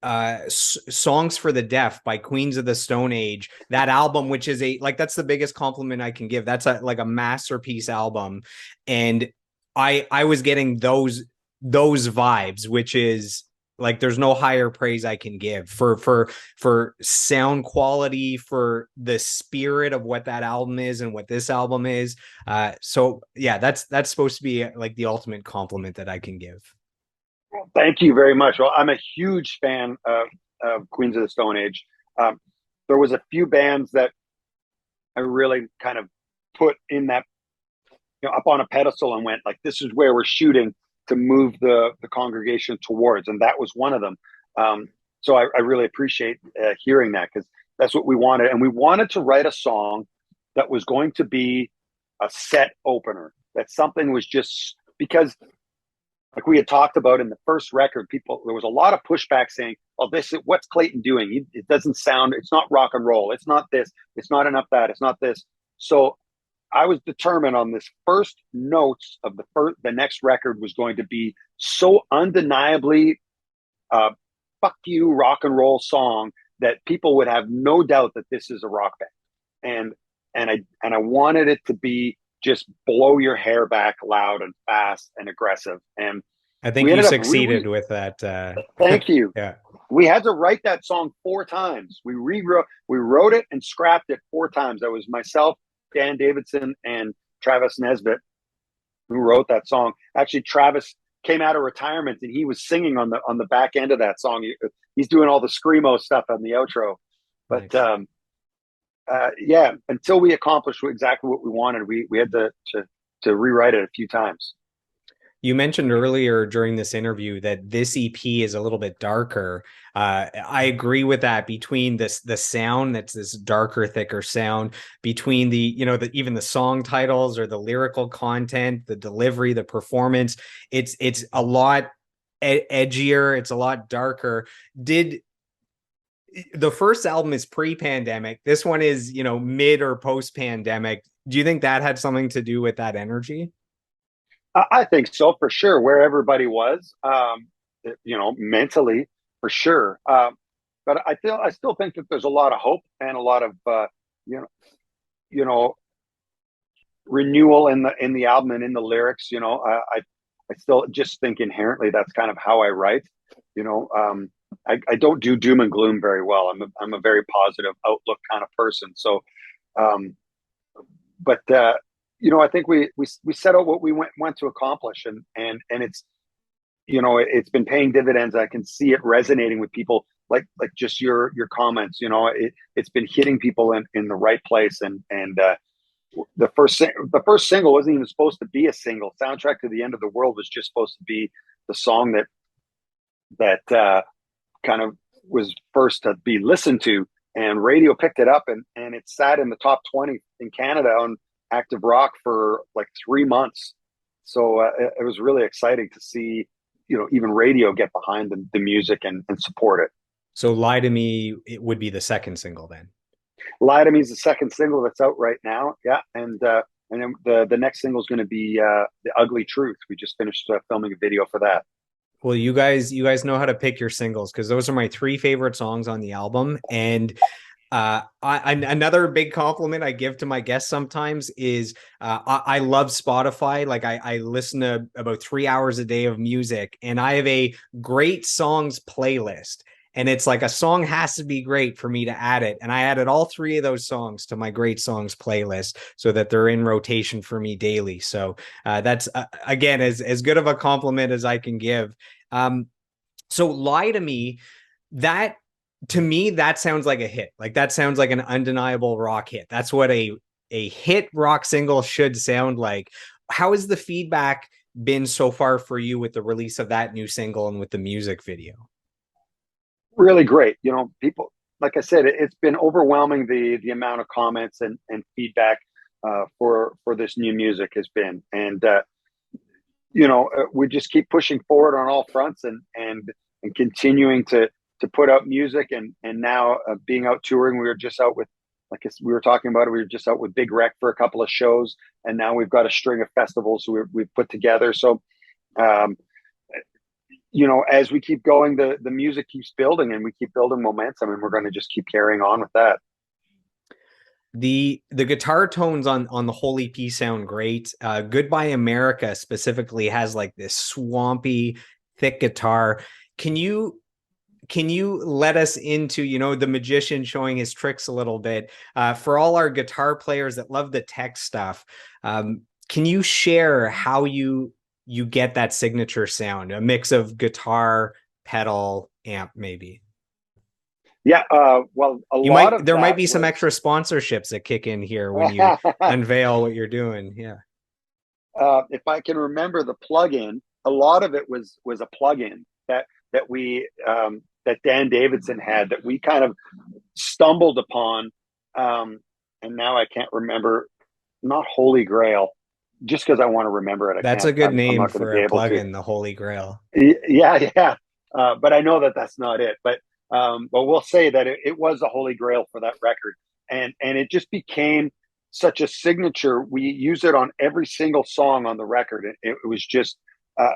Songs for the Deaf by Queens of the Stone Age, that album, which is that's the biggest compliment I can give. That's like a masterpiece album. And I was getting those vibes, which is like, there's no higher praise I can give for sound quality, for the spirit of what that album is and what this album is. So yeah, that's supposed to be like the ultimate compliment that I can give.
Well, thank you very much. Well, I'm a huge fan of Queens of the Stone Age. There was a few bands that I really kind of put in that, up on a pedestal and went like, this is where we're shooting to move the congregation towards, and that was one of them. So I really appreciate hearing that, because that's what we wanted, and we wanted to write a song that was going to be a set opener. That something was just because, like we had talked about in the first record, there was a lot of pushback saying, "Oh, what's Clayton doing? It doesn't sound. It's not rock and roll. It's not this. It's not enough that. It's not this." So I was determined on this first notes of the next record was going to be so undeniably fuck you rock and roll song that people would have no doubt that this is a rock band. And I wanted it to be just blow your hair back, loud and fast and aggressive. And
I think you succeeded with that.
Thank you.
Yeah.
We had to write that song 4 times. We wrote it and scrapped it 4 times. That was myself, Dan Davidson, and Travis Nesbitt who wrote that song. Actually, Travis came out of retirement and he was singing on the back end of that song. He's doing all the screamo stuff on the outro. But nice. Yeah, until we accomplished exactly what we wanted, we had to rewrite it a few times.
You mentioned earlier during this interview that this EP is a little bit darker. I agree with that. Between the sound, that's this darker, thicker sound, between even the song titles or the lyrical content, the delivery, the performance, it's a lot edgier. It's a lot darker. The first album is pre-pandemic. This one is, mid or post-pandemic. Do you think that had something to do with that energy?
I think so, for sure. Where everybody was, mentally, for sure. But I still think that there's a lot of hope and a lot of, renewal in the album and in the lyrics. I still just think inherently that's kind of how I write. I don't do doom and gloom very well. I'm a very positive outlook kind of person. So, but I think we set out what we went to accomplish, and it's it's been paying dividends. I can see it resonating with people, like just your comments. It's been hitting people in the right place, and the first single wasn't even supposed to be a single. Soundtrack to the End of the World was just supposed to be the song that kind of was first to be listened to, and radio picked it up, and it sat in the top 20 in Canada on Active Rock for like 3 months. So it was really exciting to see, even radio get behind the music and support it.
So Lie to Me, it would be the second single then.
Lie to Me is the second single that's out right now. Yeah. And and then the next single is going to be the Ugly Truth. We just finished filming a video for that.
Well, you guys know how to pick your singles because those are my three favorite songs on the album. And another big compliment I give to my guests sometimes is I love Spotify. Like I listen to about 3 hours a day of music, and I have a great songs playlist. And it's like a song has to be great for me to add it. And I added all three of those songs to my great songs playlist so that they're in rotation for me daily. So that's again as good of a compliment as I can give. Um, so Lie to Me, that to me, that sounds like a hit. Like that sounds like an undeniable rock hit. That's what a hit rock single should sound like. How has the feedback been so far for you with the release of that new single and with the music video?
Really great. You know, people, like I said, it's been overwhelming the amount of comments and feedback for this new music has been, and we just keep pushing forward on all fronts and continuing to put out music and now being out touring. We were just out with, like we were talking about it, we were just out with Big Rec for a couple of shows, and now we've got a string of festivals we've put together. So um, as we keep going, the music keeps building and we keep building momentum, and we're going to just keep carrying on with that.
The guitar tones on the whole EP sound great. Goodbye America specifically has like this swampy, thick guitar. Can you let us into the magician showing his tricks a little bit for all our guitar players that love the tech stuff? Can you share how you get that signature sound, a mix of guitar, pedal, amp, maybe?
Yeah, well, a
You
lot
might
of
there might
that
be some
was
extra sponsorships that kick in here when you unveil what you're doing. Yeah.
if I can remember the plugin, a lot of it was a plugin that Dan Davidson had that we kind of stumbled upon, and now I can't remember. Not Holy Grail, just because I want to remember it. I
That's a
can't.
good
I'm
name
not going to
for
be
a
able to.
plugin, the Holy Grail.
Yeah, yeah. But I know that that's not it. But we'll say that it was the Holy Grail for that record, and it just became such a signature. We use it on every single song on the record. It was just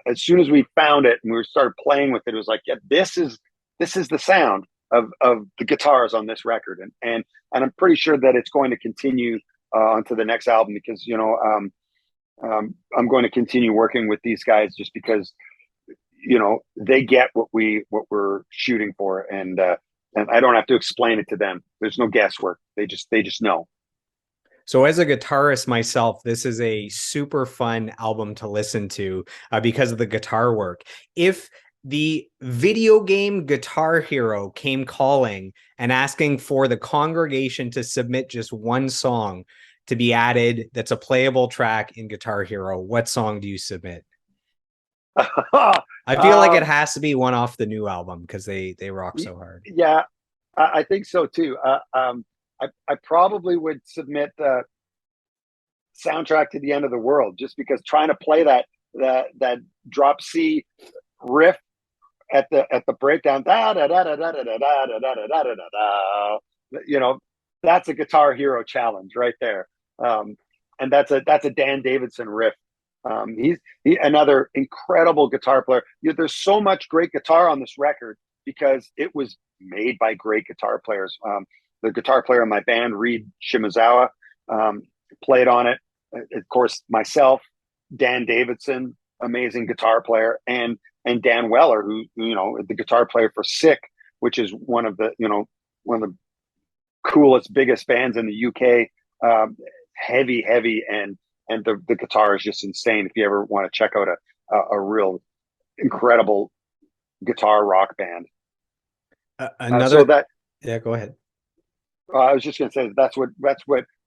as soon as we found it and we started playing with it, it was like, yeah, this is the sound of the guitars on this record, and I'm pretty sure that it's going to continue onto the next album because I'm going to continue working with these guys just because they get what we're shooting for, and I don't have to explain it to them. There's no guesswork. They just know.
So as a guitarist myself, this is a super fun album to listen to because of the guitar work. If the video game Guitar Hero came calling and asking for the congregation to submit just one song to be added that's a playable track in Guitar Hero, what song do you submit? I feel like it
um,
has to be one off the new album because they rock so hard.
yeah, I think so too. I probably would submit the soundtrack to the end of the world just because trying to play that drop C riff at the breakdown, da da da da da da da da da da da da da, you know, that's a Guitar Hero challenge right there. Um, and that's a Dan Davidson riff. He's another incredible guitar player. There's so much great guitar on this record because it was made by great guitar players. The guitar player in my band, Reed Shimazawa, played on it. Of course, myself, Dan Davidson, amazing guitar player, and Dan Weller, who the guitar player for Sick, which is one of the coolest, biggest bands in the UK. Heavy, and the guitar is just insane. If you ever want to check out a real incredible guitar rock band, so
Another,
that
yeah, go ahead.
I was just going to say that's what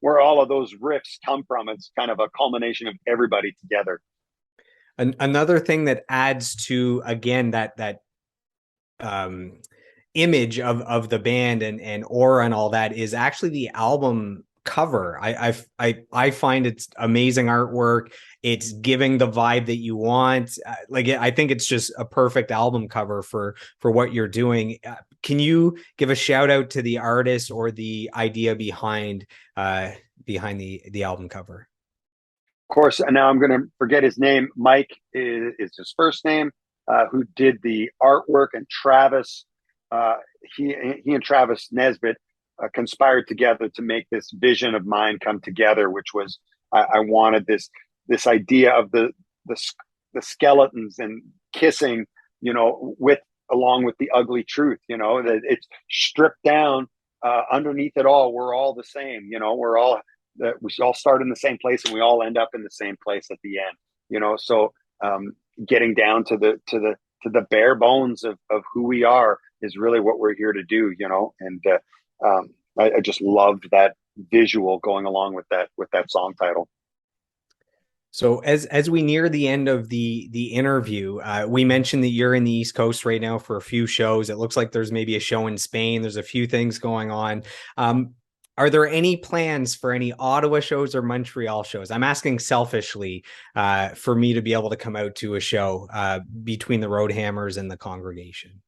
where all of those riffs come from. It's kind of a culmination of everybody together.
Another thing that adds to again that um image of the band and aura and all that is actually the album cover. I find it's amazing artwork. It's giving the vibe that you want. Like I think it's just a perfect album cover for what you're doing. Can you give a shout out to the artist or the idea behind the album cover?
course, and now I'm going to forget his name. Mike is his first name, who did the artwork, and Travis, uh, he and Travis Nesbitt conspired together to make this vision of mine come together, which was I wanted this idea of the the skeletons and kissing, with along with the ugly truth, that it's stripped down. Underneath it all, we're all the same. We're all that we all start in the same place and we all end up in the same place at the end. So getting down to the bare bones of who we are is really what we're here to do. And I just loved that visual going along with that song title.
So as we near the end of the interview, we mentioned that you're in the East Coast right now for a few shows. It looks like there's maybe a show in Spain. There's a few things going on. Are there any plans for any Ottawa shows or Montreal shows? I'm asking selfishly for me to be able to come out to a show between the Roadhammers and the Congregation.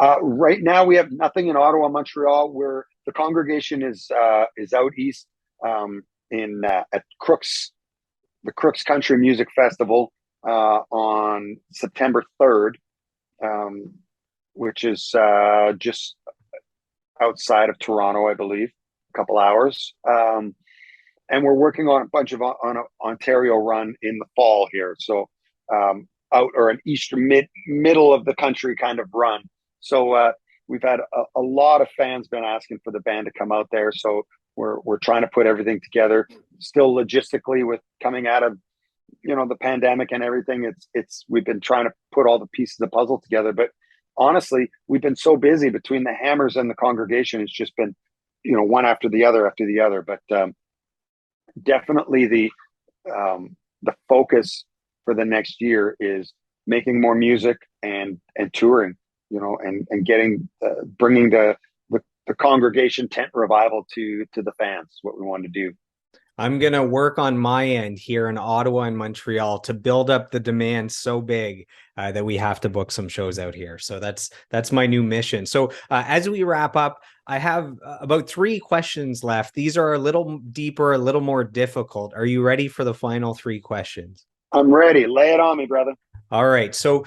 Right now, we have nothing in Ottawa, Montreal. Where the Congregation is out east, in at Crooks, the Crooks Country Music Festival, on September 3rd, which is just outside of Toronto, I believe, a couple hours. And we're working on a bunch of on an Ontario run in the fall here. So out or an eastern middle of the country kind of run. So we've had a lot of fans been asking for the band to come out there. So we're trying to put everything together. Still logistically with coming out of the pandemic and everything. It's we've been trying to put all the pieces of the puzzle together. But honestly, we've been so busy between the Hammers and the Congregation. It's just been one after the other after the other. But definitely the focus for the next year is making more music and touring, and getting bringing the Congregation tent revival to the fans. What we want to do.
I'm going to work on my end here in Ottawa and Montreal to build up the demand so big that we have to book some shows out here. So that's my new mission. So as we wrap up, I have about 3 questions left. These are a little deeper, a little more difficult. Are you ready for the final 3 questions?
I'm ready. Lay it on me, brother.
All right. So,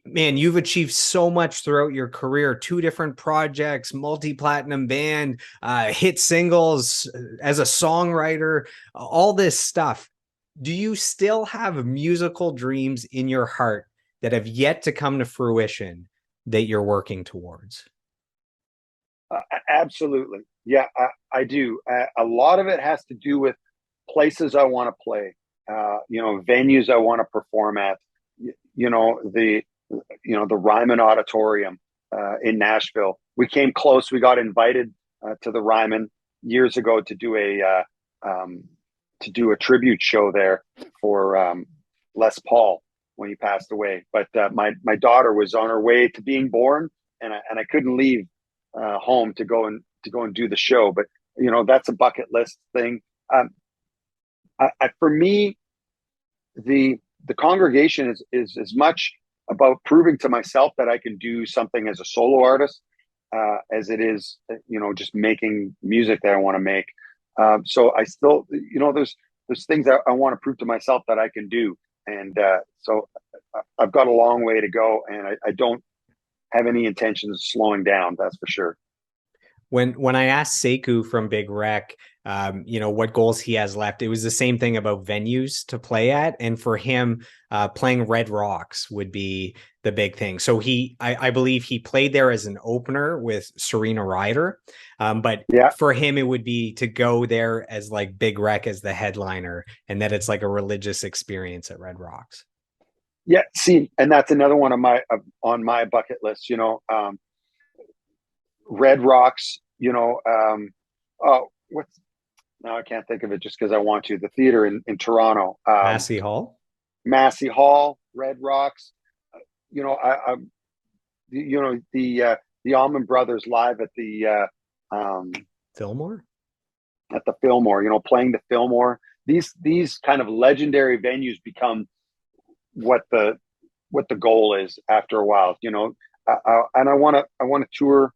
man, you've achieved so much throughout your career, 2 different projects, multi-platinum band, hit singles, as a songwriter, all this stuff. Do you still have musical dreams in your heart that have yet to come to fruition that you're working towards?
Absolutely. Yeah, I do. A lot of it has to do with places I want to play, venues I want to perform at. The Ryman Auditorium in Nashville. We came close. We got invited to the Ryman years ago to do a tribute show there for Les Paul when he passed away. But my daughter was on her way to being born, and I couldn't leave home to go and do the show. But that's a bucket list thing. For me, the Congregation is as much about proving to myself that I can do something as a solo artist as it is, just making music that I want to make. So I still, there's things that I want to prove to myself that I can do. And so I've got a long way to go, and I don't have any intentions of slowing down. That's for sure.
When I asked Sekou from Big Rec, what goals he has left, it was the same thing about venues to play at, and for him, playing Red Rocks would be the big thing. So I believe he played there as an opener with Serena Ryder, but
Yeah,
for him it would be to go there as like Big Rec as the headliner, and that it's like a religious experience at Red Rocks.
yeah. See, and that's another one on my bucket list. Red Rocks. Oh, what's now I can't think of it just because I want to. The theater in Toronto,
Massey Hall,
Massey Hall, Red Rocks. I the Allman Brothers live
Fillmore.
at the Fillmore. Playing the Fillmore. These kind of legendary venues become what the goal is after a while. And I want to tour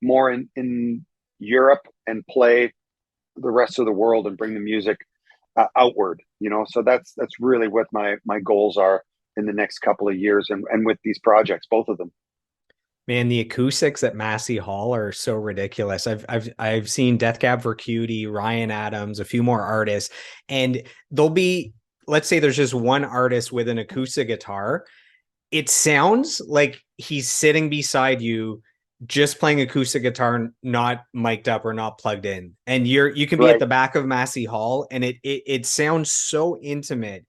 more in Europe and play the rest of the world and bring the music outward, so that's really what my goals are in the next couple of years, and with these projects, both of them.
Man, the acoustics at Massey Hall are so ridiculous. I've seen Death Cab for Cutie, Ryan Adams, a few more artists, and they'll be, let's say there's just one artist with an acoustic guitar. It sounds like he's sitting beside you just playing acoustic guitar, not mic'd up or not plugged in. And you can be at
Right.
the back of Massey Hall and it sounds so intimate.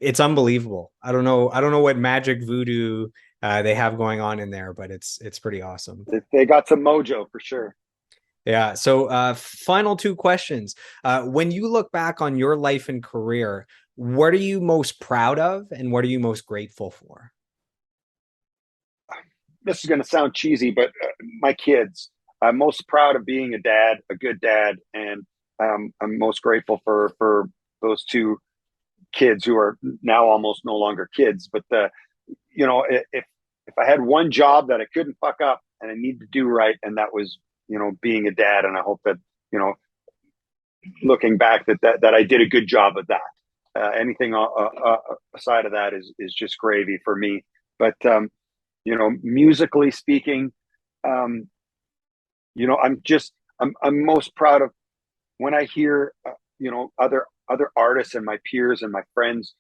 It's unbelievable. I don't know what magic voodoo they have going on in there, but it's pretty awesome.
They got some mojo for sure.
Yeah. So final two questions. When you look back on your life and career, what are you most proud of and what are you most grateful for?
This is going to sound cheesy, but my kids. I'm most proud of being a dad, a good dad, and I'm most grateful for those two kids who are now almost no longer kids. But if I had one job that I couldn't fuck up and I need to do right, and that was being a dad, and I hope that you know looking back that I did a good job of that. Anything aside of that is just gravy for me. But musically speaking, um, I'm most proud of when I hear other artists and my peers and my friends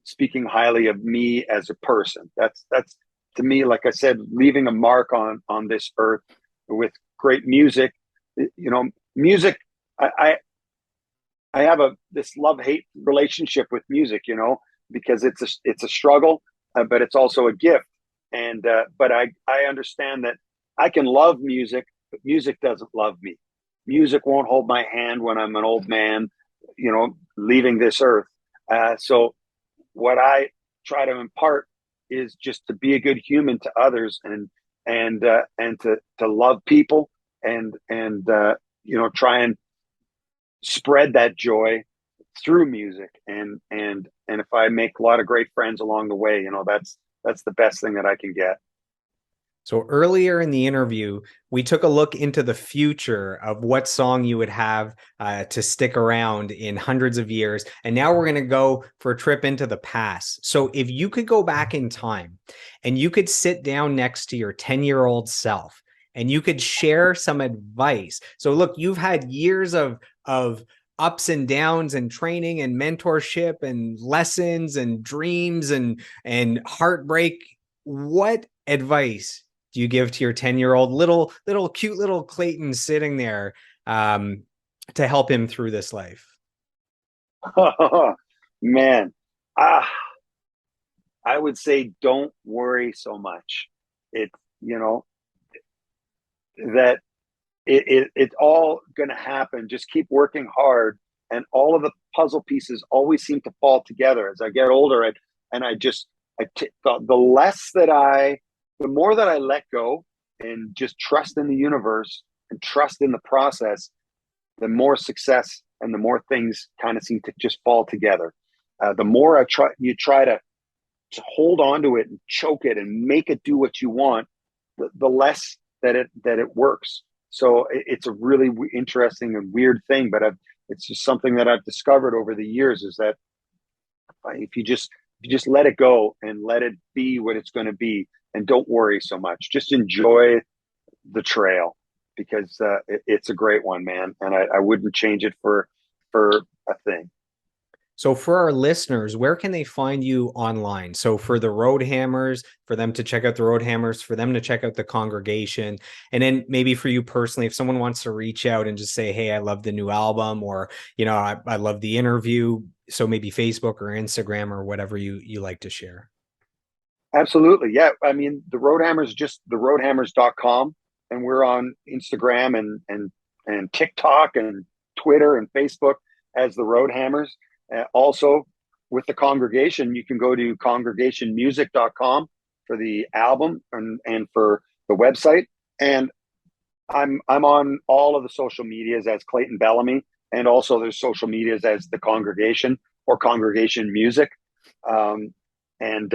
speaking highly of me as a person. That's to me, like I said, leaving a mark on this earth with great music. Music. I I have this love hate relationship with music, because it's a struggle, but it's also a gift. And but I understand that I can love music, but music doesn't love me. Music won't hold my hand when I'm an old man, leaving this earth. So what I try to impart is just to be a good human to others, and to love people, and try and spread that joy through music, and if I make a lot of great friends along the way, that's the best thing that I can get.
So earlier in the interview, we took a look into the future of what song you would have to stick around in hundreds of years. And now we're going to go for a trip into the past. So if you could go back in time and you could sit down next to your 10-year-old self and you could share some advice. So look, you've had years of ups and downs and training and mentorship and lessons and dreams and heartbreak. What advice do you give to your 10-year-old little cute little Clayton sitting there to help him through this life?
Man, ah, I would say don't worry so much. It you know that it's all going to happen. Just keep working hard, and all of the puzzle pieces always seem to fall together as I get older. And the less that the more that I let go and just trust in the universe and trust in the process, the more success and the more things kind of seem to just fall together. The more you try to hold on to it and choke it and make it do what you want, the less that it works. So it's a really interesting and weird thing, but it's just something that I've discovered over the years, is that if you just let it go and let it be what it's going to be, and don't worry so much, just enjoy the trail, because it's a great one, man, and I wouldn't change it for a thing.
So for our listeners, where can they find you online? So for the Road Hammers, for them to check out the Road Hammers, for them to check out the congregation, and then maybe for you personally, if someone wants to reach out and just say, "Hey, I love the new album," or I love the interview. So maybe Facebook or Instagram or whatever you like to share.
Absolutely. Yeah. I mean, the Roadhammers is just the roadhammers.com, and we're on Instagram and TikTok and Twitter and Facebook as the Roadhammers. Also, with the congregation, you can go to congregationmusic.com for the album, and for the website. And I'm on all of the social medias as Clayton Bellamy, and also there's social medias as the congregation or congregation music. And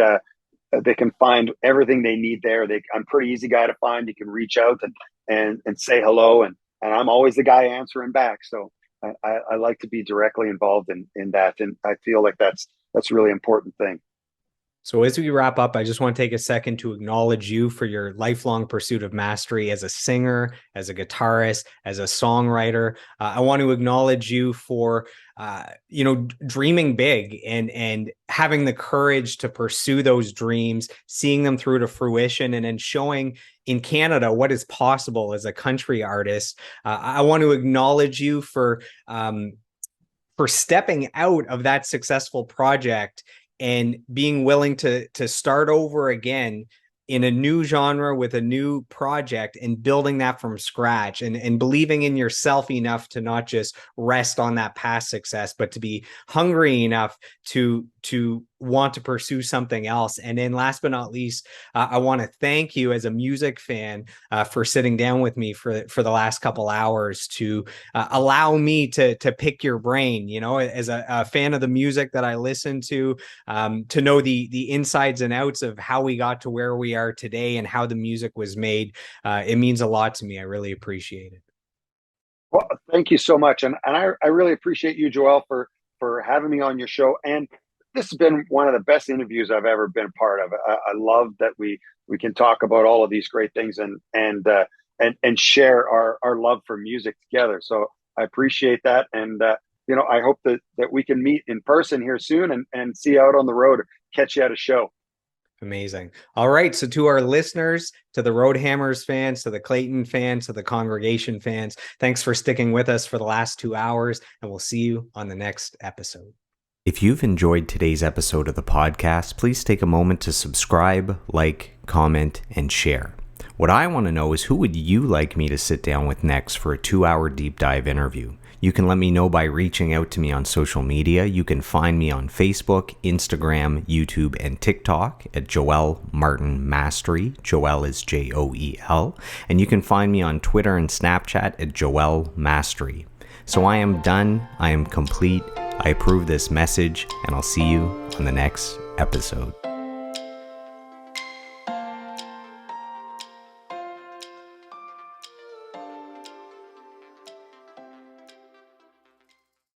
They can find everything they need there. I'm a pretty easy guy to find. You can reach out and say hello, and I'm always the guy answering back. So I like to be directly involved in that, and I feel like that's a really important thing.
So, as we wrap up, I just want to take a second to acknowledge you for your lifelong pursuit of mastery as a singer, as a guitarist, as a songwriter. I want to acknowledge you for, dreaming big and having the courage to pursue those dreams, seeing them through to fruition, and then showing in Canada what is possible as a country artist. I want to acknowledge you for stepping out of that successful project and being willing to start over again in a new genre with a new project and building that from scratch and believing in yourself enough to not just rest on that past success, but to be hungry enough to want to pursue something else. And then last but not least, I want to thank you as a music fan for sitting down with me for the last couple hours to allow me to pick your brain, as a fan of the music that I listen to know the insides and outs of how we got to where we are today and how the music was made. It means a lot to me. I really appreciate it.
Well, thank you so much, and I really appreciate you, Joel, for having me on your show. And this has been one of the best interviews I've ever been part of. I love that we can talk about all of these great things and share our love for music together. So I appreciate that, and I hope that we can meet in person here soon and see you out on the road, catch you at a show.
Amazing. All right. So to our listeners, to the Roadhammers fans, to the Clayton fans, to the Congregation fans, thanks for sticking with us for the last 2 hours, and we'll see you on the next episode. If you've enjoyed today's episode of the podcast, please take a moment to subscribe, like, comment, and share. What I want to know is, who would you like me to sit down with next for a 2-hour deep dive interview? You can let me know by reaching out to me on social media. You can find me on Facebook, Instagram, YouTube, and TikTok at Joel Martin Mastery. Joel is Joel. And you can find me on Twitter and Snapchat at Joel Mastery. So I am done. I am complete. I approve this message, and I'll see you on the next episode.